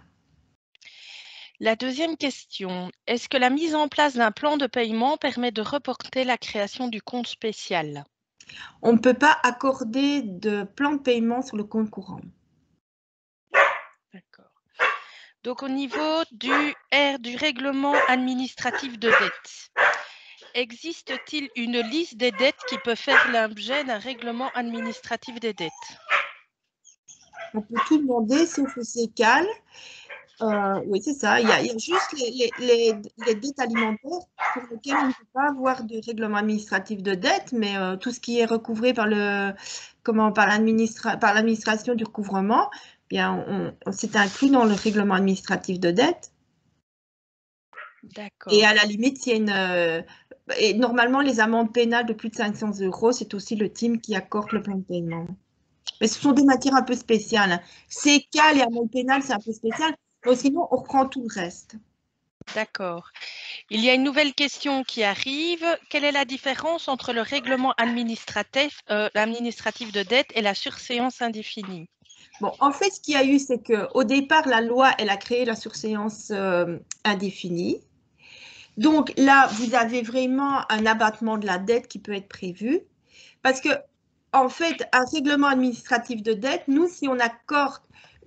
La deuxième question, est-ce que la mise en place d'un plan de paiement permet de reporter la création du compte spécial? On ne peut pas accorder de plan de paiement sur le compte courant. D'accord. Donc, au niveau du règlement administratif de dette, existe-t-il une liste des dettes qui peut faire l'objet d'un règlement administratif des dettes? On peut tout demander sauf le CECAL. Oui, c'est ça. Il y a juste les dettes alimentaires pour lesquelles on ne peut pas avoir de règlement administratif de dette, mais tout ce qui est recouvré par l'administration du recouvrement, bien, c'est inclus dans le règlement administratif de dette. D'accord. Et à la limite, s'il y a et normalement, les amendes pénales de plus de 500 €, c'est aussi le team qui accorde le plan de paiement. Mais ce sont des matières un peu spéciales, hein. CECAL et amende pénale, c'est un peu spécial. Mais sinon, on reprend tout le reste. D'accord. Il y a une nouvelle question qui arrive. Quelle est la différence entre le règlement administratif de dette et la surséance indéfinie? Bon, en fait, ce qu'il y a eu, c'est qu'au départ, la loi, elle a créé la surséance indéfinie. Donc là, vous avez vraiment un abattement de la dette qui peut être prévu. Parce que, en fait, un règlement administratif de dette, nous, si on accorde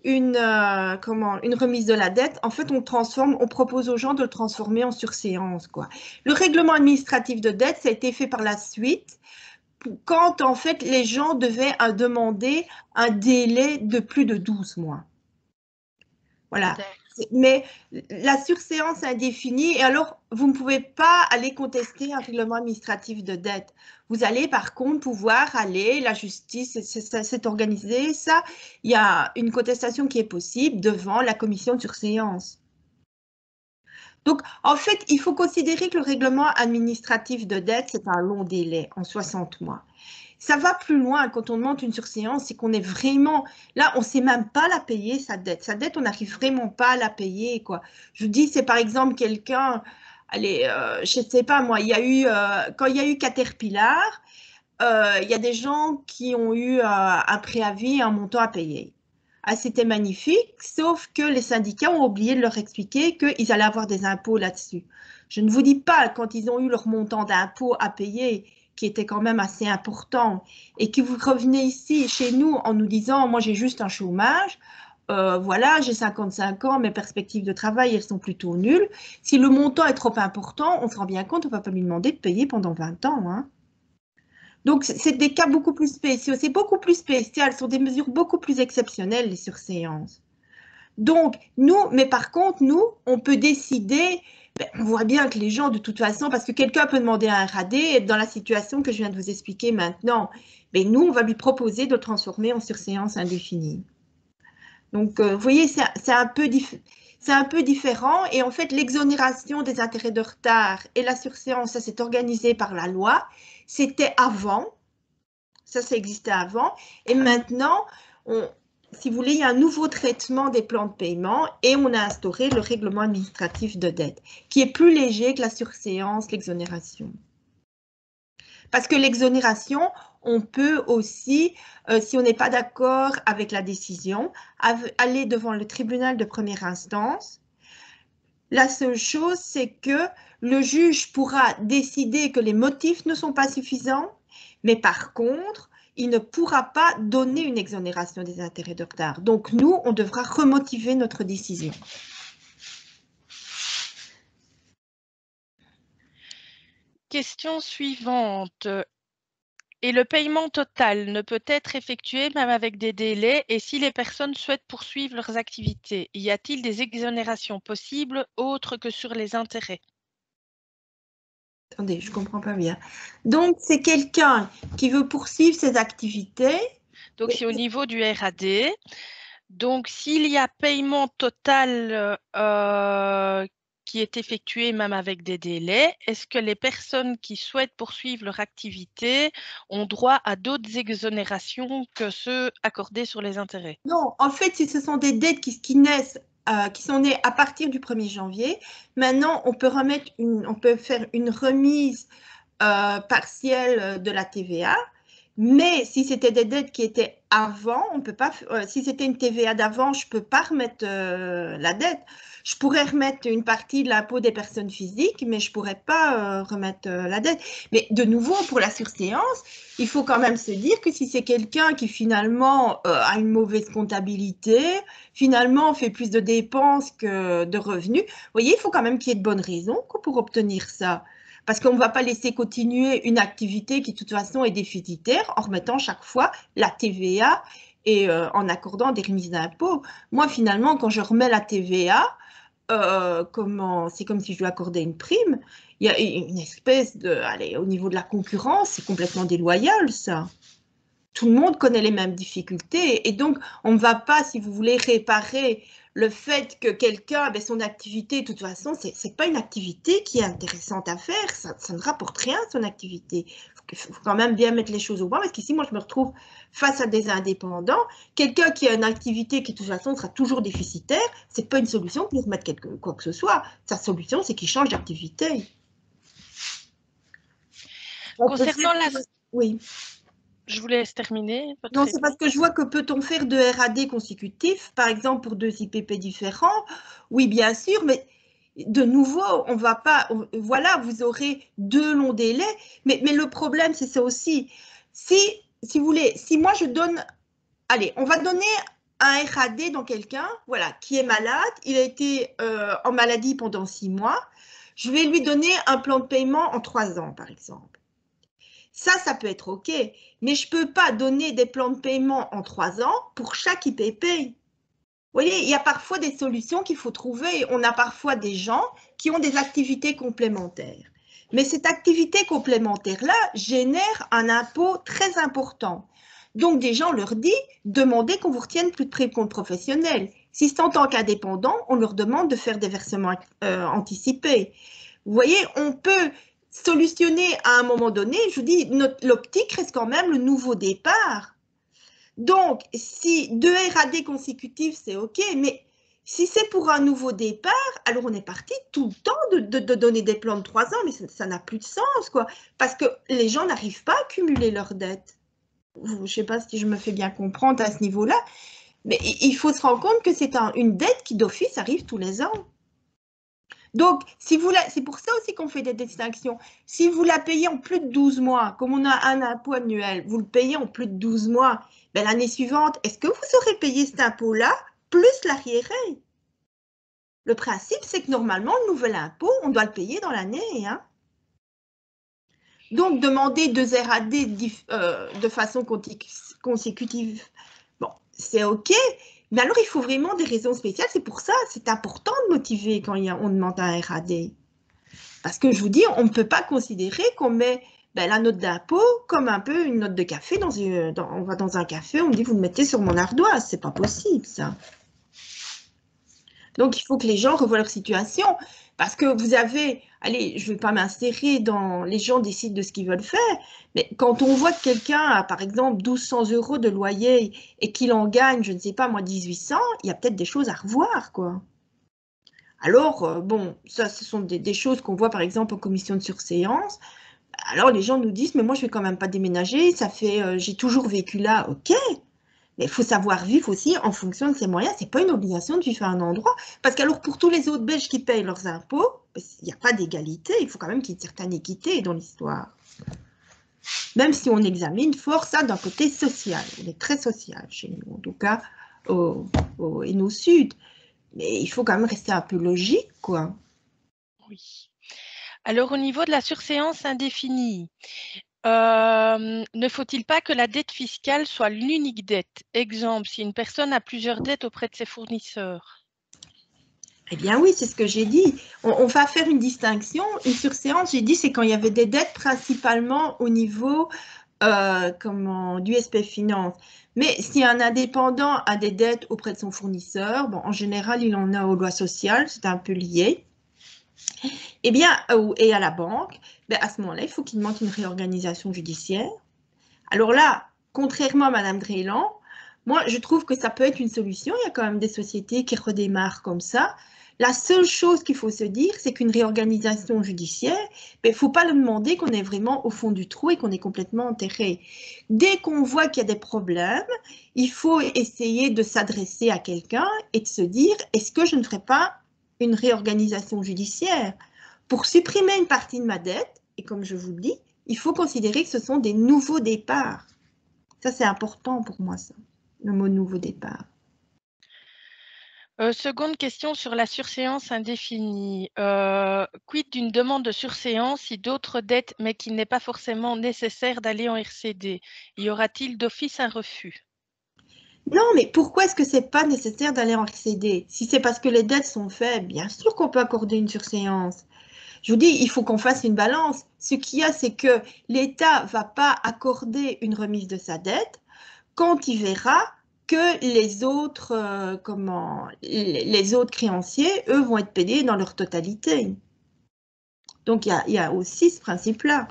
une remise de la dette, en fait, on propose aux gens de le transformer en surséance, quoi. Le règlement administratif de dette, ça a été fait par la suite quand, en fait, les gens devaient demander un délai de plus de 12 mois. Voilà. Mais la surséance indéfinie, et alors, vous ne pouvez pas aller contester un règlement administratif de dette. Vous allez par contre pouvoir aller, la justice s'est organisée, ça, il y a une contestation qui est possible devant la commission de surséance. Donc, en fait, il faut considérer que le règlement administratif de dette, c'est un long délai, en 60 mois. Ça va plus loin quand on demande une surséance, c'est qu'on est vraiment, là, on ne sait même pas la payer, sa dette. Sa dette, on n'arrive vraiment pas à la payer, quoi. Je vous dis, c'est par exemple quelqu'un, allez, je ne sais pas moi, quand il y a eu Caterpillar, il y a des gens qui ont eu un préavis, un montant à payer. Ah, c'était magnifique, sauf que les syndicats ont oublié de leur expliquer qu'ils allaient avoir des impôts là-dessus. Je ne vous dis pas, quand ils ont eu leur montant d'impôts à payer, qui était quand même assez important, et que vous revenez ici, chez nous, en nous disant, moi j'ai juste un chômage, voilà, j'ai 55 ans, mes perspectives de travail, elles sont plutôt nulles. Si le montant est trop important, on se rend bien compte, on ne va pas lui demander de payer pendant 20 ans. Hein. Donc, c'est des cas beaucoup plus spéciaux. C'est beaucoup plus spécial, ce sont des mesures beaucoup plus exceptionnelles, les surséances. Donc, mais par contre, nous, on peut décider, on voit bien que les gens, de toute façon, parce que quelqu'un peut demander un RAD et être dans la situation que je viens de vous expliquer maintenant, mais nous, on va lui proposer de le transformer en surséance indéfinie. Donc, vous voyez, c'est un peu différent. Et en fait, l'exonération des intérêts de retard et la surséance, ça s'est organisé par la loi. C'était avant. Ça existait avant. Et maintenant, si vous voulez, il y a un nouveau traitement des plans de paiement et on a instauré le règlement administratif de dette, qui est plus léger que la surséance, l'exonération. Parce que l'exonération, on peut aussi, si on n'est pas d'accord avec la décision, aller devant le tribunal de première instance. La seule chose, c'est que le juge pourra décider que les motifs ne sont pas suffisants, mais par contre, il ne pourra pas donner une exonération des intérêts de retard. Donc, nous, on devra remotiver notre décision. Question suivante. Et le paiement total ne peut être effectué même avec des délais et si les personnes souhaitent poursuivre leurs activités, y a-t-il des exonérations possibles autres que sur les intérêts? Attendez, je ne comprends pas bien. Donc, c'est quelqu'un qui veut poursuivre ses activités. Donc, c'est au niveau du RAD. Donc, s'il y a paiement total qui est effectué même avec des délais, est-ce que les personnes qui souhaitent poursuivre leur activité ont droit à d'autres exonérations que ceux accordés sur les intérêts? Non, en fait, si ce sont des dettes qui naissent, qui sont nées à partir du 1er janvier, maintenant, on peut faire une remise partielle de la TVA. Mais si c'était des dettes qui étaient avant, on peut pas. Si c'était une TVA d'avant, je ne peux pas remettre la dette. Je pourrais remettre une partie de l'impôt des personnes physiques, mais je ne pourrais pas remettre la dette. Mais de nouveau, pour la surséance, il faut quand même se dire que si c'est quelqu'un qui finalement a une mauvaise comptabilité, finalement fait plus de dépenses que de revenus, vous voyez, il faut quand même qu'il y ait de bonnes raisons pour obtenir ça. Parce qu'on ne va pas laisser continuer une activité qui, de toute façon, est déficitaire en remettant chaque fois la TVA et en accordant des remises d'impôts. Moi, finalement, quand je remets la TVA, c'est comme si je lui accordais une prime. Il y a une espèce de... Allez, au niveau de la concurrence, c'est complètement déloyal, ça. Tout le monde connaît les mêmes difficultés. Et donc, on ne va pas, si vous voulez, réparer le fait que quelqu'un, son activité, de toute façon, ce n'est pas une activité qui est intéressante à faire. Ça ne rapporte rien, son activité. Il faut quand même bien mettre les choses au point. Parce qu'ici, moi, je me retrouve face à des indépendants. Quelqu'un qui a une activité qui, de toute façon, sera toujours déficitaire, ce n'est pas une solution pour remettre quoi que ce soit. Sa solution, c'est qu'il change d'activité. Concernant la... Oui. Je vous laisse terminer. Non, c'est parce que je vois que peut-on faire 2 RAD consécutifs, par exemple pour 2 IPP différents? Oui, bien sûr, mais de nouveau, on va pas... Voilà, vous aurez 2 longs délais, mais le problème, c'est ça aussi. Si vous voulez, si moi je donne... Allez, on va donner un RAD dans quelqu'un, voilà, qui est malade, il a été en maladie pendant 6 mois, je vais lui donner un plan de paiement en 3 ans, par exemple. Ça peut être OK, mais je ne peux pas donner des plans de paiement en 3 ans pour chaque IPP. Vous voyez, il y a parfois des solutions qu'il faut trouver. On a parfois des gens qui ont des activités complémentaires. Mais cette activité complémentaire-là génère un impôt très important. Donc, des gens leur disent, demandez qu'on vous retienne plus de précompte professionnel. Si c'est en tant qu'indépendant, on leur demande de faire des versements anticipés. Vous voyez, on peut solutionner à un moment donné, je vous dis, l'optique reste quand même le nouveau départ. Donc, si 2 RAD consécutifs, c'est OK, mais si c'est pour un nouveau départ, alors on est parti tout le temps de donner des plans de 3 ans, mais ça n'a plus de sens, quoi, parce que les gens n'arrivent pas à cumuler leurs dettes. Je ne sais pas si je me fais bien comprendre à ce niveau-là, mais il faut se rendre compte que c'est une dette qui d'office arrive tous les ans. Donc, c'est pour ça aussi qu'on fait des distinctions. Si vous la payez en plus de 12 mois, comme on a un impôt annuel, vous le payez en plus de 12 mois, l'année suivante, est-ce que vous aurez payé cet impôt-là plus l'arriéré. Le principe, c'est que normalement, le nouvel impôt, on doit le payer dans l'année. Hein. Donc, demander 2 RAD de façon consécutive, bon, c'est OK. Mais alors, il faut vraiment des raisons spéciales. C'est pour ça, c'est important de motiver quand on demande un RAD. Parce que je vous dis, on ne peut pas considérer qu'on met la note d'impôt comme un peu une note de café. On va dans un café, on dit, vous le mettez sur mon ardoise. C'est pas possible, ça. Donc, il faut que les gens revoient leur situation. Parce que vous avez, allez, je ne vais pas m'insérer dans, les gens décident de ce qu'ils veulent faire, mais quand on voit que quelqu'un a, par exemple, 1 200 € de loyer et qu'il en gagne, je ne sais pas, moi, 1 800, il y a peut-être des choses à revoir, quoi. Alors, bon, ça, ce sont des choses qu'on voit, par exemple, en commission de surséance. Alors, les gens nous disent, mais moi, je ne vais quand même pas déménager, ça fait, j'ai toujours vécu là, OK. Mais il faut savoir vivre aussi en fonction de ses moyens. Ce n'est pas une obligation de vivre à un endroit. Parce qu'alors, pour tous les autres Belges qui payent leurs impôts, il n'y a pas d'égalité. Il faut quand même qu'il y ait une certaine équité dans l'histoire. Même si on examine fort ça d'un côté social. On est très social chez nous, en tout cas, et au sud. Mais il faut quand même rester un peu logique, quoi. Oui. Alors, au niveau de la surséance indéfinie, ne faut-il pas que la dette fiscale soit l'unique dette? Exemple, si une personne a plusieurs dettes auprès de ses fournisseurs. Eh bien oui, c'est ce que j'ai dit. On va faire une distinction. Une surséance, j'ai dit, c'est quand il y avait des dettes principalement au niveau du SPF Finance. Mais si un indépendant a des dettes auprès de son fournisseur, bon, en général, il en a aux lois sociales, c'est un peu lié. Eh bien, et à la banque, à ce moment-là, il faut qu'il demande une réorganisation judiciaire. Alors là, contrairement à Madame Drélan, moi, je trouve que ça peut être une solution. Il y a quand même des sociétés qui redémarrent comme ça. La seule chose qu'il faut se dire, c'est qu'une réorganisation judiciaire, il ne faut pas le demander qu'on est vraiment au fond du trou et qu'on est complètement enterré. Dès qu'on voit qu'il y a des problèmes, il faut essayer de s'adresser à quelqu'un et de se dire, est-ce que je ne ferai pas une réorganisation judiciaire pour supprimer une partie de ma dette? Et comme je vous le dis, il faut considérer que ce sont des nouveaux départs. Ça, c'est important pour moi, ça, le mot nouveau départ. Seconde question sur la surséance indéfinie. Quid d'une demande de surséance si d'autres dettes, mais qu'il n'est pas forcément nécessaire d'aller en RCD? Y aura-t-il d'office un refus? Non, mais pourquoi est-ce que ce n'est pas nécessaire d'aller en RCD? Si c'est parce que les dettes sont faibles, bien sûr qu'on peut accorder une surséance. Je vous dis, il faut qu'on fasse une balance. Ce qu'il y a, c'est que l'État ne va pas accorder une remise de sa dette quand il verra que les autres, les autres créanciers, eux, vont être payés dans leur totalité. Donc, il y a aussi ce principe-là.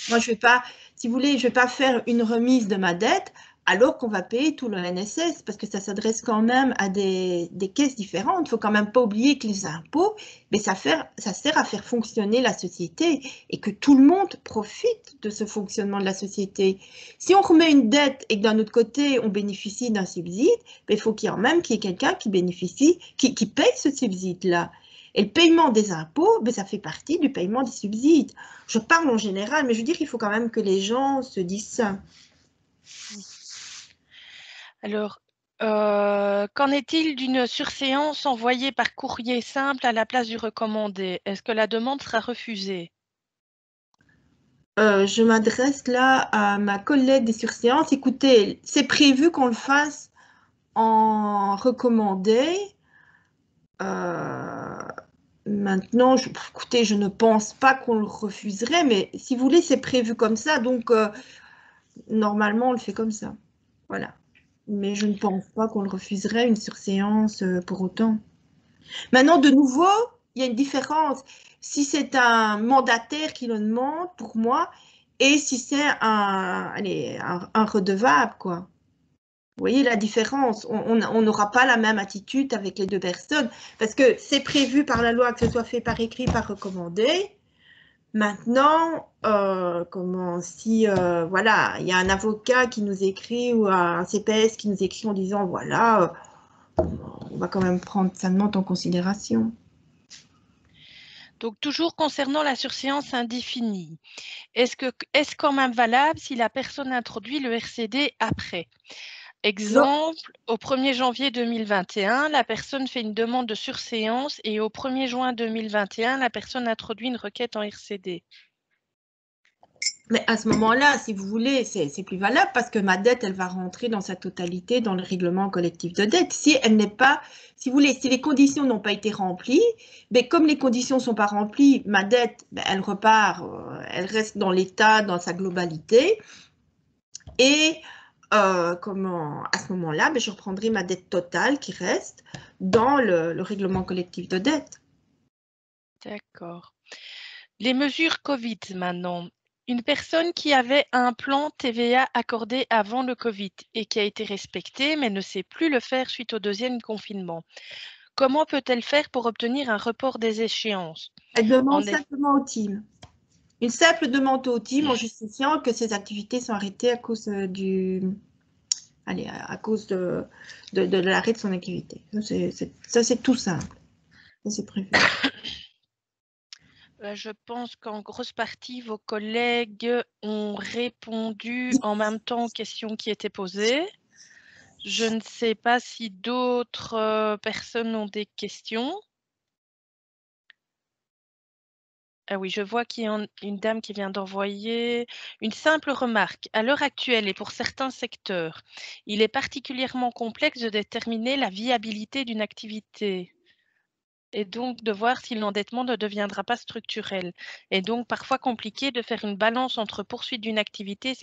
Moi, je vais pas, si vous voulez, je ne vais pas faire une remise de ma dette alors qu'on va payer tout le NSS, parce que ça s'adresse quand même à des caisses différentes. Il ne faut quand même pas oublier que les impôts, mais ça sert à faire fonctionner la société et que tout le monde profite de ce fonctionnement de la société. Si on remet une dette et que d'un autre côté, on bénéficie d'un subside, il faut qu'il y ait quelqu'un qui bénéficie, qui paye ce subside-là. Et le paiement des impôts, ça fait partie du paiement des subsides. Je parle en général, mais je veux dire qu'il faut quand même que les gens se disent ça. Alors, qu'en est-il d'une surséance envoyée par courrier simple à la place du recommandé? Est-ce que la demande sera refusée? Je m'adresse là à ma collègue des surséances. Écoutez, c'est prévu qu'on le fasse en recommandé. Maintenant, écoutez, je ne pense pas qu'on le refuserait, mais si vous voulez, c'est prévu comme ça. Donc, normalement, on le fait comme ça. Voilà. Mais je ne pense pas qu'on le refuserait, une surséance pour autant. Maintenant, de nouveau, il y a une différence. Si c'est un mandataire qui le demande, pour moi, et si c'est un redevable, quoi. Vous voyez la différence? On n'aura pas la même attitude avec les deux personnes, parce que c'est prévu par la loi que ce soit fait par écrit, par recommandé. Maintenant, si voilà, il y a un avocat qui nous écrit ou un CPS qui nous écrit en disant voilà, on va quand même prendre sa demande en considération. Donc, toujours concernant la surséance indéfinie, est-ce quand même valable si la personne introduit le RCD après? Exemple, au 1er janvier 2021, la personne fait une demande de surséance et au 1er juin 2021, la personne introduit une requête en RCD. Mais à ce moment-là, si vous voulez, c'est plus valable parce que ma dette, elle va rentrer dans sa totalité dans le règlement collectif de dette. Si elle n'est pas, si vous voulez, si les conditions n'ont pas été remplies, mais comme les conditions ne sont pas remplies, ma dette, elle repart, elle reste dans l'état, dans sa globalité. Et à ce moment-là, je reprendrai ma dette totale qui reste dans le règlement collectif de dette. D'accord. Les mesures Covid maintenant. Une personne qui avait un plan TVA accordé avant le Covid et qui a été respecté, mais ne sait plus le faire suite au deuxième confinement. Comment peut-elle faire pour obtenir un report des échéances? Elle demande simplement au team. Une simple demande au team en justifiant que ses activités sont arrêtées à cause à cause de l'arrêt de son activité. Ça, c'est tout simple. Ça, c'est prévu. Je pense qu'en grosse partie, vos collègues ont répondu en même temps aux questions qui étaient posées. Je ne sais pas si d'autres personnes ont des questions. Ah oui, je vois qu'il y a une dame qui vient d'envoyer une simple remarque. À l'heure actuelle et pour certains secteurs, il est particulièrement complexe de déterminer la viabilité d'une activité et donc de voir si l'endettement ne deviendra pas structurel. Et donc parfois compliqué de faire une balance entre poursuite d'une activité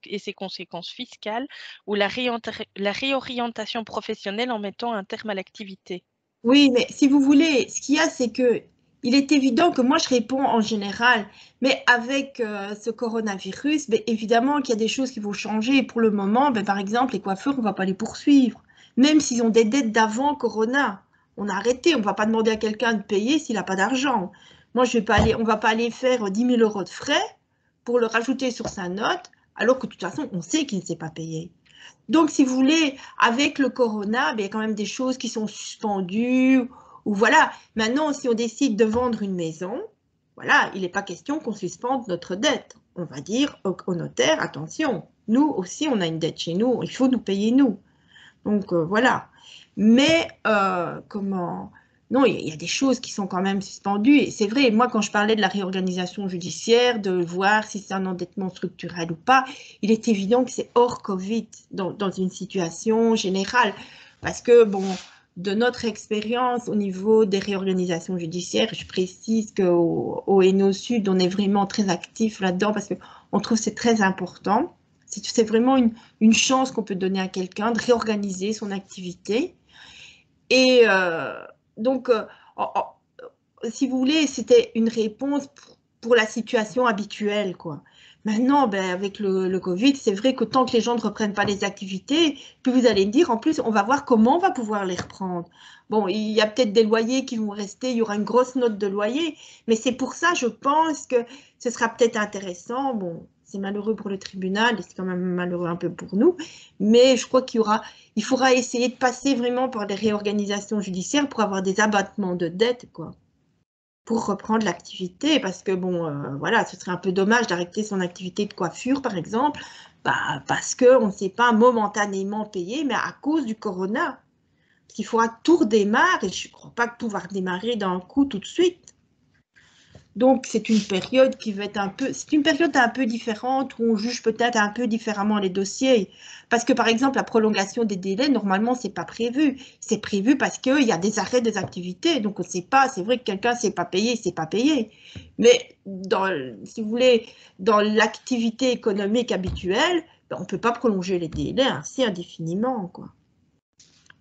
et ses conséquences fiscales ou la réorientation professionnelle en mettant un terme à l'activité. Oui, mais si vous voulez, ce qu'il y a, c'est que il est évident que moi, je réponds en général, mais avec ce coronavirus, évidemment qu'il y a des choses qui vont changer. Pour le moment, par exemple, les coiffeurs, on ne va pas les poursuivre, même s'ils ont des dettes d'avant Corona. On a arrêté, on ne va pas demander à quelqu'un de payer s'il n'a pas d'argent. Moi, je vais pas aller, on ne va pas aller faire 10 000 € de frais pour le rajouter sur sa note, alors que de toute façon, on sait qu'il ne s'est pas payé. Donc, si vous voulez, avec le corona, il y a quand même des choses qui sont suspendues. Ou voilà, maintenant, si on décide de vendre une maison, voilà, il n'est pas question qu'on suspende notre dette. On va dire au notaire, attention, nous aussi, on a une dette chez nous, il faut nous payer nous. Donc, voilà. Mais, non, il y a des choses qui sont quand même suspendues. Et c'est vrai, moi, quand je parlais de la réorganisation judiciaire, de voir si c'est un endettement structurel ou pas, il est évident que c'est hors Covid, dans une situation générale. Parce que, bon, de notre expérience au niveau des réorganisations judiciaires, je précise qu'au Hainaut Sud, on est vraiment très actif là-dedans parce qu'on trouve que c'est très important. C'est vraiment une chance qu'on peut donner à quelqu'un de réorganiser son activité. Et donc, si vous voulez, c'était une réponse pour la situation habituelle, quoi. Maintenant, avec le Covid, c'est vrai que tant que les gens ne reprennent pas les activités, puis vous allez me dire, en plus, on va voir comment on va pouvoir les reprendre. Bon, il y a peut-être des loyers qui vont rester, il y aura une grosse note de loyer, mais c'est pour ça, je pense que ce sera peut-être intéressant. Bon, c'est malheureux pour le tribunal et c'est quand même malheureux un peu pour nous, mais je crois il faudra essayer de passer vraiment par des réorganisations judiciaires pour avoir des abattements de dettes, quoi, pour reprendre l'activité, parce que bon, voilà, ce serait un peu dommage d'arrêter son activité de coiffure, par exemple, parce qu'on ne s'est pas momentanément payé, mais à cause du corona. Parce qu'il faudra que tout redémarre, et je ne crois pas que tout va redémarrer d'un coup tout de suite. Donc, c'est une période qui va être c'est une période un peu différente où on juge peut-être un peu différemment les dossiers. Parce que, par exemple, la prolongation des délais, normalement, c'est pas prévu. C'est prévu parce qu'il y a des arrêts des activités. Donc, on ne sait pas. C'est vrai que quelqu'un ne s'est pas payé, c'est pas payé. Mais, si vous voulez, dans l'activité économique habituelle, on ne peut pas prolonger les délais ainsi indéfiniment, quoi.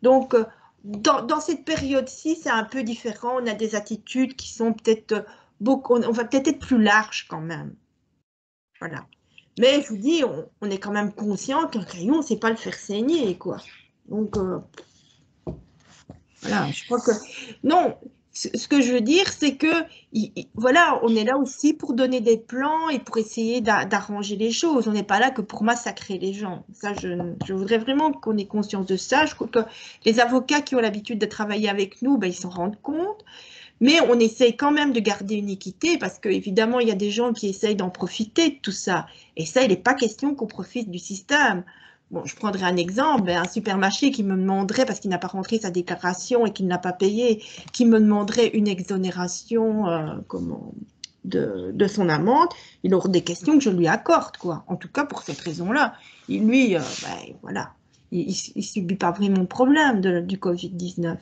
Donc, dans cette période-ci, c'est un peu différent. On a des attitudes qui sont peut-être on va peut-être être plus large quand même. Voilà. Mais je vous dis, on est quand même conscient qu'un crayon, on ne sait pas le faire saigner, quoi. Donc, voilà, je crois que... Non, ce que je veux dire, c'est que, voilà, on est là aussi pour donner des plans et pour essayer d'arranger les choses. On n'est pas là que pour massacrer les gens. Ça, je voudrais vraiment qu'on ait conscience de ça. Je crois que les avocats qui ont l'habitude de travailler avec nous, ils s'en rendent compte. Mais on essaye quand même de garder une équité parce qu'évidemment, il y a des gens qui essayent d'en profiter de tout ça. Et ça, il n'est pas question qu'on profite du système. bon, je prendrai un exemple, un supermarché qui me demanderait, parce qu'il n'a pas rentré sa déclaration et qu'il n'a pas payé, qui me demanderait une exonération de son amende, il aura des questions que je lui accorde, quoi. En tout cas, pour cette raison-là. Lui, voilà, il ne subit pas vraiment le problème du Covid-19.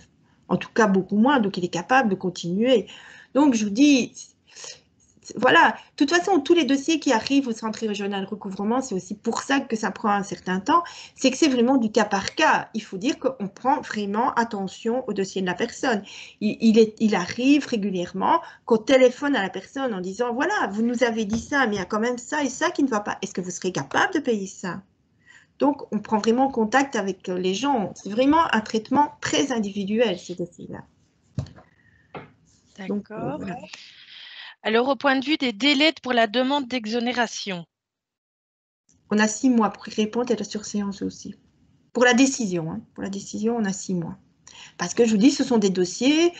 En tout cas, beaucoup moins, donc il est capable de continuer. Donc, je vous dis, voilà, de toute façon, tous les dossiers qui arrivent au centre régional de recouvrement, c'est aussi pour ça que ça prend un certain temps, c'est que c'est vraiment du cas par cas. Il faut dire qu'on prend vraiment attention au dossier de la personne. Il arrive régulièrement qu'on téléphone à la personne en disant, voilà, vous nous avez dit ça, mais il y a quand même ça et ça qui ne va pas. Est-ce que vous serez capable de payer ça? Donc, on prend vraiment contact avec les gens. C'est vraiment un traitement très individuel, ces dossiers-là. D'accord. Voilà. Alors, au point de vue des délais pour la demande d'exonération. On a 6 mois pour y répondre et la surséance aussi. Pour la décision, hein. Pour la décision, on a 6 mois. Parce que je vous dis, ce sont des dossiers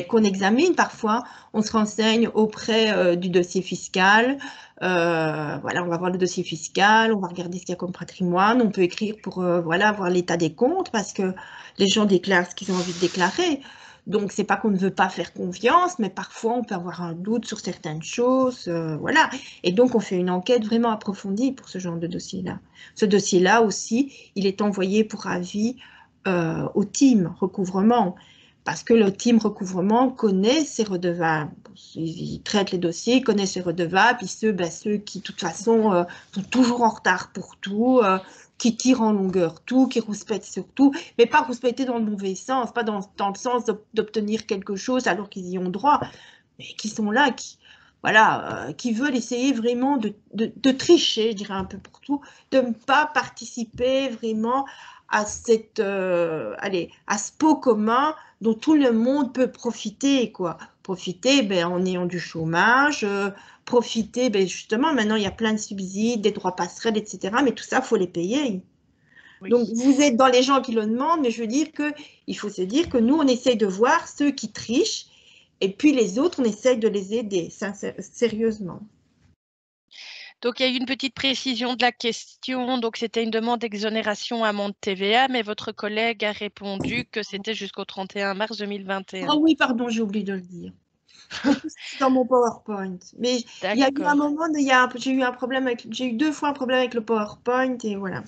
qu'on examine parfois. On se renseigne auprès du dossier fiscal. Voilà, on va voir le dossier fiscal, on va regarder ce qu'il y a comme patrimoine. On peut écrire pour voilà, voir l'état des comptes parce que les gens déclarent ce qu'ils ont envie de déclarer. Donc, c'est pas qu'on ne veut pas faire confiance, mais parfois, on peut avoir un doute sur certaines choses. Voilà. Et donc, on fait une enquête vraiment approfondie pour ce genre de dossier-là. Ce dossier-là aussi, il est envoyé pour avis au team recouvrement, parce que le team recouvrement connaît ses redevables. Il traite les dossiers, il connaît ses redevables, puis ceux qui, de toute façon, sont toujours en retard pour tout, qui tirent en longueur tout, qui rouspètent sur tout, mais pas rouspéter dans le mauvais sens, pas dans le sens d'obtenir quelque chose alors qu'ils y ont droit, mais qui sont là, voilà, qui veulent essayer vraiment de tricher, je dirais un peu pour tout, de ne pas participer vraiment à à ce pot commun dont tout le monde peut profiter, quoi. Profiter en ayant du chômage, profiter, justement, maintenant il y a plein de subsides, des droits passerelles, etc. Mais tout ça, il faut les payer. Oui. Donc, vous êtes dans les gens qui le demandent, mais je veux dire qu'il faut se dire que nous, on essaye de voir ceux qui trichent, et puis les autres, on essaye de les aider, sérieusement. Donc, il y a eu une petite précision de la question. Donc, c'était une demande d'exonération amende TVA, mais votre collègue a répondu que c'était jusqu'au 31 mars 2021. Ah oui, pardon, j'ai oublié de le dire. C'est dans mon PowerPoint. Mais il y a eu un moment, j'ai eu un problème j'ai eu 2 fois un problème avec le PowerPoint et voilà.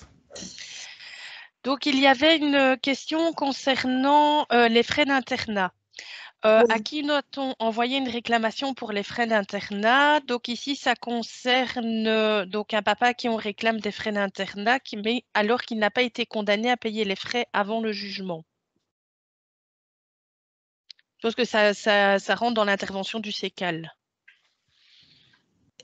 Donc, il y avait une question concernant les frais d'internat. À qui doit-on envoyer une réclamation pour les frais d'internat? Donc ici, ça concerne donc un papa qui on réclame des frais d'internat, alors qu'il n'a pas été condamné à payer les frais avant le jugement. Je pense que ça rentre dans l'intervention du CECAL.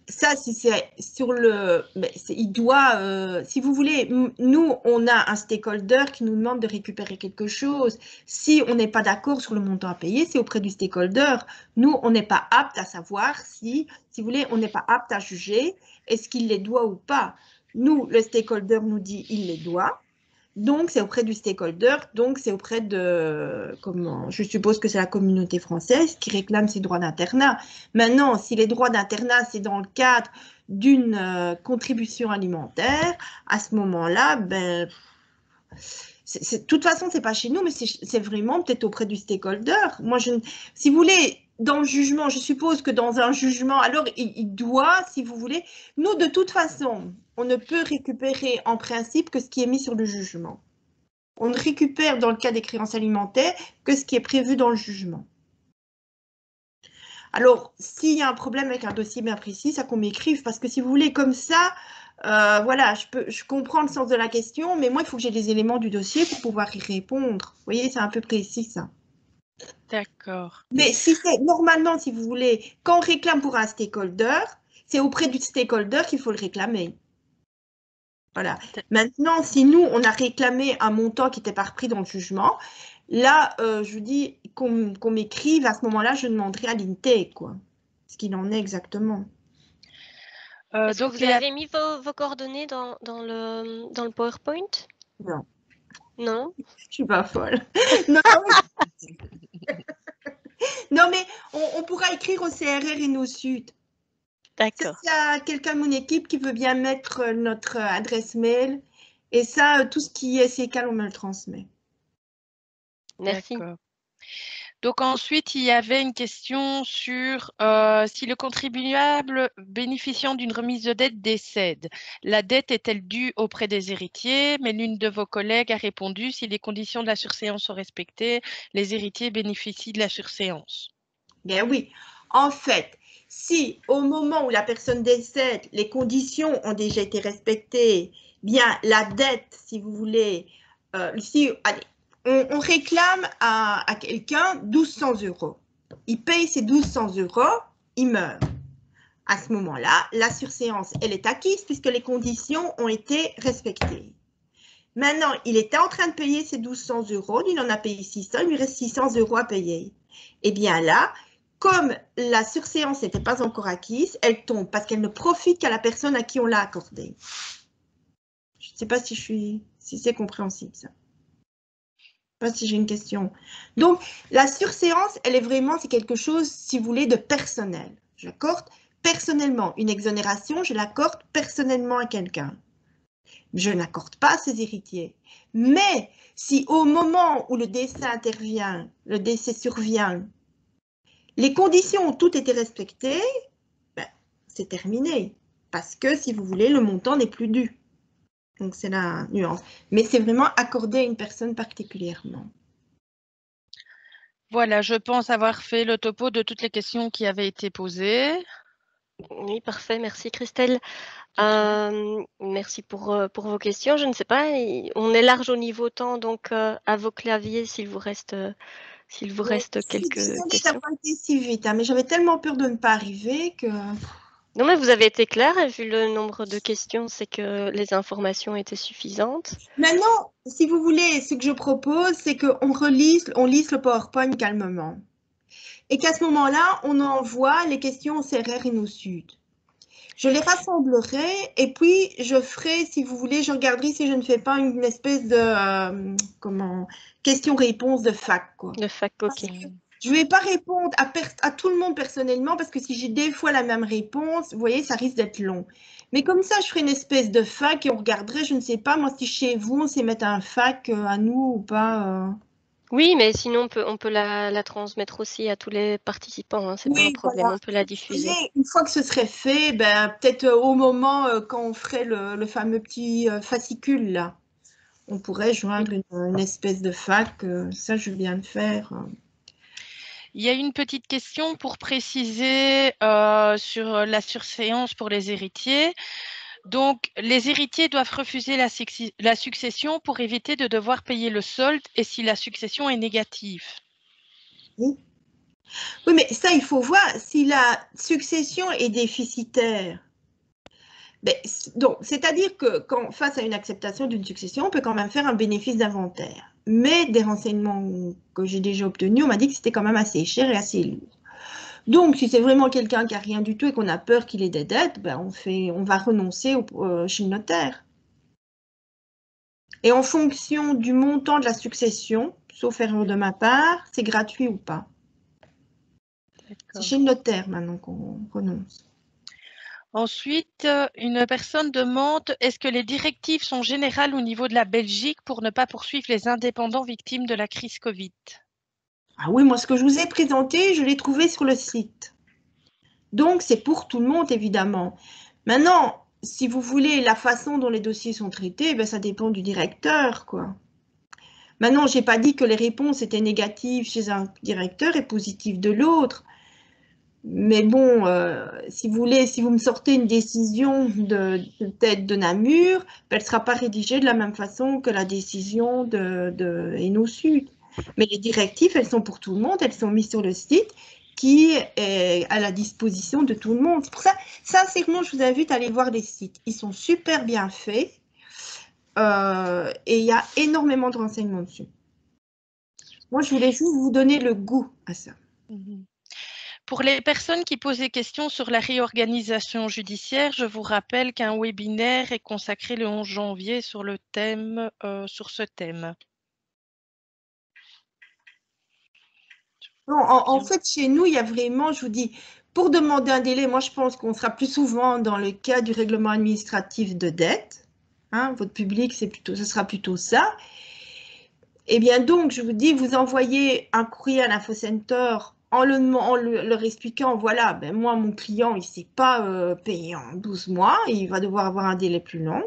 Ça, si c'est sur le... il doit... si vous voulez, nous, on a un stakeholder qui nous demande de récupérer quelque chose. Si on n'est pas d'accord sur le montant à payer, c'est auprès du stakeholder. Nous, on n'est pas apte à savoir si vous voulez, on n'est pas apte à juger est-ce qu'il les doit ou pas. Nous, le stakeholder nous dit il les doit. Donc, c'est auprès du stakeholder, donc c'est auprès de, je suppose que c'est la communauté française qui réclame ses droits d'internat. Maintenant, si les droits d'internat, c'est dans le cadre d'une contribution alimentaire, à ce moment-là, de toute façon, c'est pas chez nous, mais c'est vraiment peut-être auprès du stakeholder. Moi, si vous voulez, dans le jugement, je suppose que dans un jugement, alors il doit, si vous voulez, nous, de toute façon, on ne peut récupérer en principe que ce qui est mis sur le jugement. On ne récupère dans le cas des créances alimentaires que ce qui est prévu dans le jugement. Alors, s'il y a un problème avec un dossier bien précis, ça qu'on m'écrive, parce que si vous voulez, comme ça, voilà, je comprends le sens de la question, mais moi, il faut que j'ai les éléments du dossier pour pouvoir y répondre. Vous voyez, c'est un peu précis, ça. D'accord. Mais si c'est normalement, si vous voulez, quand on réclame pour un stakeholder, c'est auprès du stakeholder qu'il faut le réclamer. Voilà. Maintenant, si nous, on a réclamé un montant qui n'était pas repris dans le jugement, là, je vous dis qu'on m'écrive, à ce moment-là, je demanderai à l'INTEC, quoi, ce qu'il en est exactement. Est-ce que vous avez mis vos coordonnées dans le PowerPoint? Non. Non? Je suis pas folle. Non, non, mais on pourra écrire au CRR et nos suites. D'accord. S'il y a quelqu'un de mon équipe qui veut bien mettre notre adresse mail Et ça, tout ce qui est sécal, on me le transmet. Merci. Donc ensuite, il y avait une question sur si le contribuable bénéficiant d'une remise de dette décède, la dette est-elle due auprès des héritiers? Mais l'une de vos collègues a répondu, si les conditions de la surséance sont respectées, les héritiers bénéficient de la surséance. Bien oui, en fait, si au moment où la personne décède, les conditions ont déjà été respectées, bien la dette, si vous voulez, allez, on réclame à quelqu'un 1200 €. Il paye ses 1200 €, il meurt. À ce moment-là, la surséance, elle est acquise puisque les conditions ont été respectées. Maintenant, il était en train de payer ses 1200 €, il en a payé 600, il lui reste 600 € à payer. Eh bien là, comme la surséance n'était pas encore acquise, elle tombe parce qu'elle ne profite qu'à la personne à qui on l'a accordée. Je ne sais pas si c'est compréhensible ça. Je ne sais pas si j'ai une question. Donc, la surséance, elle est vraiment, c'est quelque chose, si vous voulez, de personnel. J'accorde personnellement une exonération, je l'accorde personnellement à quelqu'un. Je n'accorde pas à ses héritiers. Mais si au moment où le décès intervient, le décès survient, les conditions ont toutes été respectées, ben, c'est terminé. Parce que, si vous voulez, le montant n'est plus dû. Donc, c'est la nuance. Mais c'est vraiment accordé à une personne particulièrement. Voilà, je pense avoir fait le topo de toutes les questions qui avaient été posées. Oui, parfait. Merci, Christelle. Merci pour vos questions. Je ne sais pas, on est large au niveau temps, donc à vos claviers s'il vous reste quelques questions. Ça n'a pas été si vite, hein, mais j'avais tellement peur de ne pas arriver que... Non, mais vous avez été clair et vu le nombre de questions, c'est que les informations étaient suffisantes. Maintenant, si vous voulez, ce que je propose, c'est qu'on lise le PowerPoint calmement. Et qu'à ce moment-là, on envoie les questions au CRR InnoSud. Je les rassemblerai et puis je ferai, si vous voulez, je regarderai si je ne fais pas une espèce de question-réponse de fac, quoi. De fac, ok. Je ne vais pas répondre à tout le monde personnellement parce que si j'ai des fois la même réponse, vous voyez, ça risque d'être long. Mais comme ça, je ferai une espèce de fac et on regarderait, je ne sais pas, moi, si chez vous, on sait mettre un fac à nous ou pas. Oui, mais sinon, on peut la transmettre aussi à tous les participants, hein, c'est pas un problème, voilà. on peut la diffuser. Et une fois que ce serait fait, ben, peut-être au moment quand on ferait le fameux petit fascicule, là, on pourrait joindre une espèce de fac, ça, je viens de faire. Il y a une petite question pour préciser sur la surséance pour les héritiers. Donc, les héritiers doivent refuser la succession pour éviter de devoir payer le solde et si la succession est négative. Oui. Oui, mais ça, il faut voir si la succession est déficitaire. Ben, donc, c'est-à-dire que quand, face à une acceptation d'une succession, on peut quand même faire un bénéfice d'inventaire. Mais des renseignements que j'ai déjà obtenus, on m'a dit que c'était quand même assez cher et assez lourd. Donc, si c'est vraiment quelqu'un qui n'a rien du tout et qu'on a peur qu'il ait des dettes, ben on va renoncer chez le notaire. Et en fonction du montant de la succession, sauf erreur de ma part, c'est gratuit ou pas. C'est chez le notaire maintenant qu'on renonce. Ensuite, une personne demande, est-ce que les directives sont générales au niveau de la Belgique pour ne pas poursuivre les indépendants victimes de la crise Covid? Ah oui, moi, ce que je vous ai présenté, je l'ai trouvé sur le site. Donc, c'est pour tout le monde, évidemment. Maintenant, si vous voulez, la façon dont les dossiers sont traités, ben, ça dépend du directeur, quoi. Maintenant, je n'ai pas dit que les réponses étaient négatives chez un directeur et positives de l'autre. Mais bon, si vous voulez, si vous me sortez une décision de tête de Namur, ben, elle ne sera pas rédigée de la même façon que la décision de EnnoSud. Mais les directives, elles sont pour tout le monde, elles sont mises sur le site qui est à la disposition de tout le monde. C'est pour ça, sincèrement, je vous invite à aller voir les sites. Ils sont super bien faits et il y a énormément de renseignements dessus. Moi, je voulais juste vous donner le goût à ça. Pour les personnes qui posent des questions sur la réorganisation judiciaire, je vous rappelle qu'un webinaire est consacré le 11 janvier sur le thème, sur ce thème. Non, en fait, chez nous, il y a vraiment, je vous dis, pour demander un délai, moi, je pense qu'on sera plus souvent dans le cas du règlement administratif de dette. Hein, votre public, ce sera plutôt ça. Eh bien, donc, je vous dis, vous envoyez un courrier à l'Infocenter en leur expliquant, voilà, ben, moi, mon client, il ne s'est pas payé en 12 mois, il va devoir avoir un délai plus long.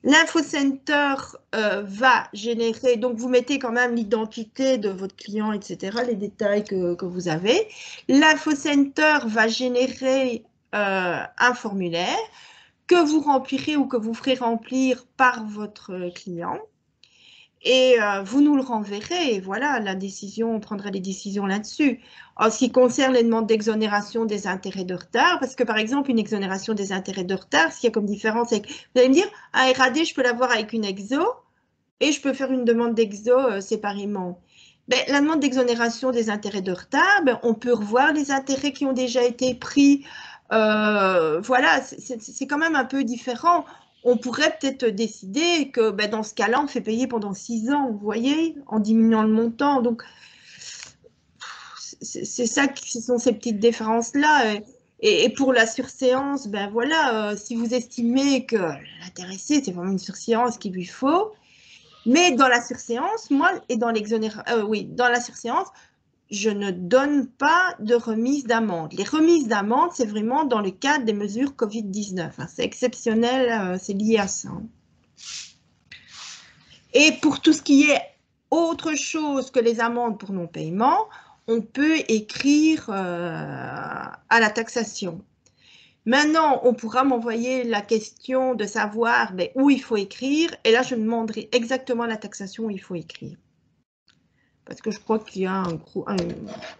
L'Infocenter va générer, donc vous mettez quand même l'identité de votre client, etc., les détails que vous avez. L'Infocenter va générer un formulaire que vous remplirez ou que vous ferez remplir par votre client. Et vous nous le renverrez, et voilà, on prendra les décisions là-dessus. En ce qui concerne les demandes d'exonération des intérêts de retard, parce que par exemple, une exonération des intérêts de retard, ce qu'il y a comme différence, c'est que vous allez me dire, un RAD, je peux l'avoir avec une exo, et je peux faire une demande d'exo séparément. Ben, la demande d'exonération des intérêts de retard, ben, on peut revoir les intérêts qui ont déjà été pris. Voilà, c'est quand même un peu différent. On pourrait peut-être décider que ben, dans ce cas-là, on fait payer pendant 6 ans, vous voyez, en diminuant le montant. Donc, c'est ça, ce sont ces petites différences-là. Et pour la surséance, ben voilà, si vous estimez que l'intéressé, c'est vraiment une surséance qu'il lui faut, mais dans la surséance, moi, et dans dans la surséance, je ne donne pas de remise d'amende. Les remises d'amende, c'est vraiment dans le cadre des mesures Covid-19. Hein. C'est exceptionnel, c'est lié à ça. Et pour tout ce qui est autre chose que les amendes pour non-paiement, on peut écrire à la taxation. Maintenant, on pourra m'envoyer la question de savoir ben, où il faut écrire. Et là, je demanderai exactement la taxation où il faut écrire. Parce que je crois qu'il y a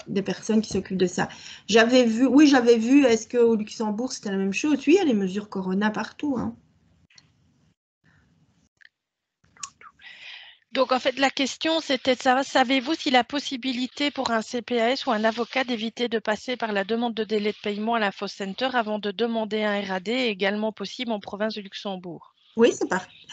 des personnes qui s'occupent de ça. J'avais vu, est-ce qu'au Luxembourg, c'était la même chose? Oui, il y a les mesures Corona partout. Hein. Donc, en fait, la question, c'était de savoir, savez-vous si la possibilité pour un CPAS ou un avocat d'éviter de passer par la demande de délai de paiement à l'Infocenter avant de demander un RAD est également possible en province de Luxembourg? Oui, c'est parti.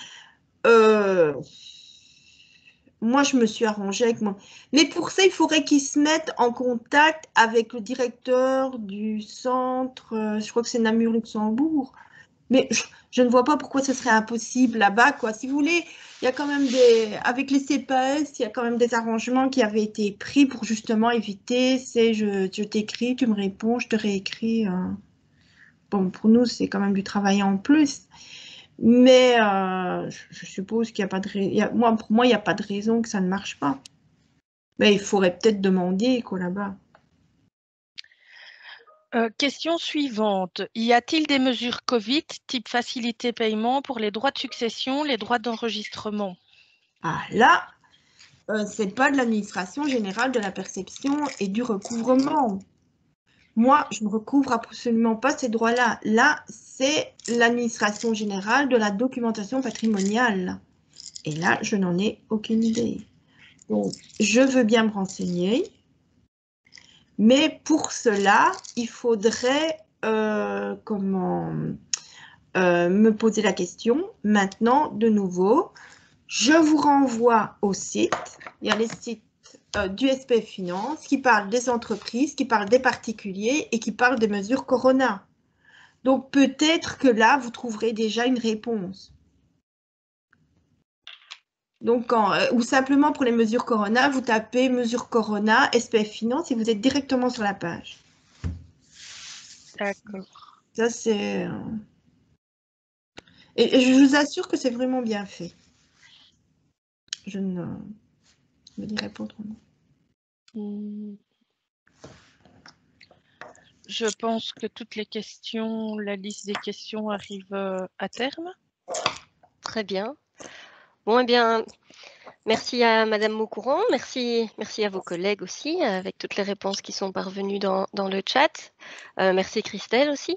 Moi, je me suis arrangée avec moi. Mais pour ça, il faudrait qu'ils se mettent en contact avec le directeur du centre, je crois que c'est Namur-Luxembourg. Mais je ne vois pas pourquoi ce serait impossible là-bas, quoi. Si vous voulez, il y a quand même avec les CPAS, il y a quand même des arrangements qui avaient été pris pour justement éviter, je t'écris, tu me réponds, je te réécris. Bon, pour nous, c'est quand même du travail en plus. Mais je suppose qu'il n'y a pas de raison. Pour moi, il n'y a pas de raison que ça ne marche pas. Mais il faudrait peut-être demander, quoi, là-bas. Question suivante. Y a-t-il des mesures Covid, type facilité paiement, pour les droits de succession, les droits d'enregistrement? Ah là, ce n'est pas de l'administration générale de la perception et du recouvrement. Moi, je ne recouvre absolument pas ces droits-là. Là, c'est l'administration générale de la documentation patrimoniale. Et là, je n'en ai aucune idée. Donc, je veux bien me renseigner. Mais pour cela, il faudrait me poser la question. Maintenant, de nouveau, je vous renvoie au site. Il y a les sites du SPF Finance qui parlent des entreprises, qui parlent des particuliers et qui parlent des mesures Corona. Donc, peut-être que là, vous trouverez déjà une réponse. Donc, ou simplement pour les mesures Corona, vous tapez mesures Corona, SPF Finance et vous êtes directement sur la page. D'accord. Ça, c'est... Et je vous assure que c'est vraiment bien fait. Je ne me dirai pas autrement. Je pense que toutes les questions, la liste des questions arrive à terme. Très bien. Bon, eh bien, merci à Madame Maucourant, merci à vos collègues aussi, avec toutes les réponses qui sont parvenues dans le chat. Merci Christelle aussi.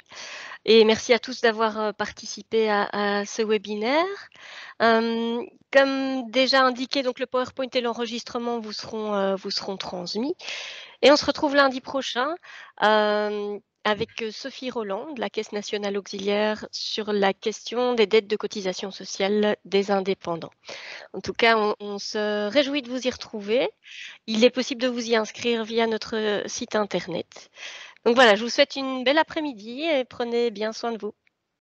Et merci à tous d'avoir participé à ce webinaire. Comme déjà indiqué, donc le PowerPoint et l'enregistrement vous seront transmis. Et on se retrouve lundi prochain avec Sophie Roland de la Caisse nationale auxiliaire sur la question des dettes de cotisation sociale des indépendants. En tout cas, on se réjouit de vous y retrouver. Il est possible de vous y inscrire via notre site internet. Donc voilà, je vous souhaite une belle après-midi et prenez bien soin de vous.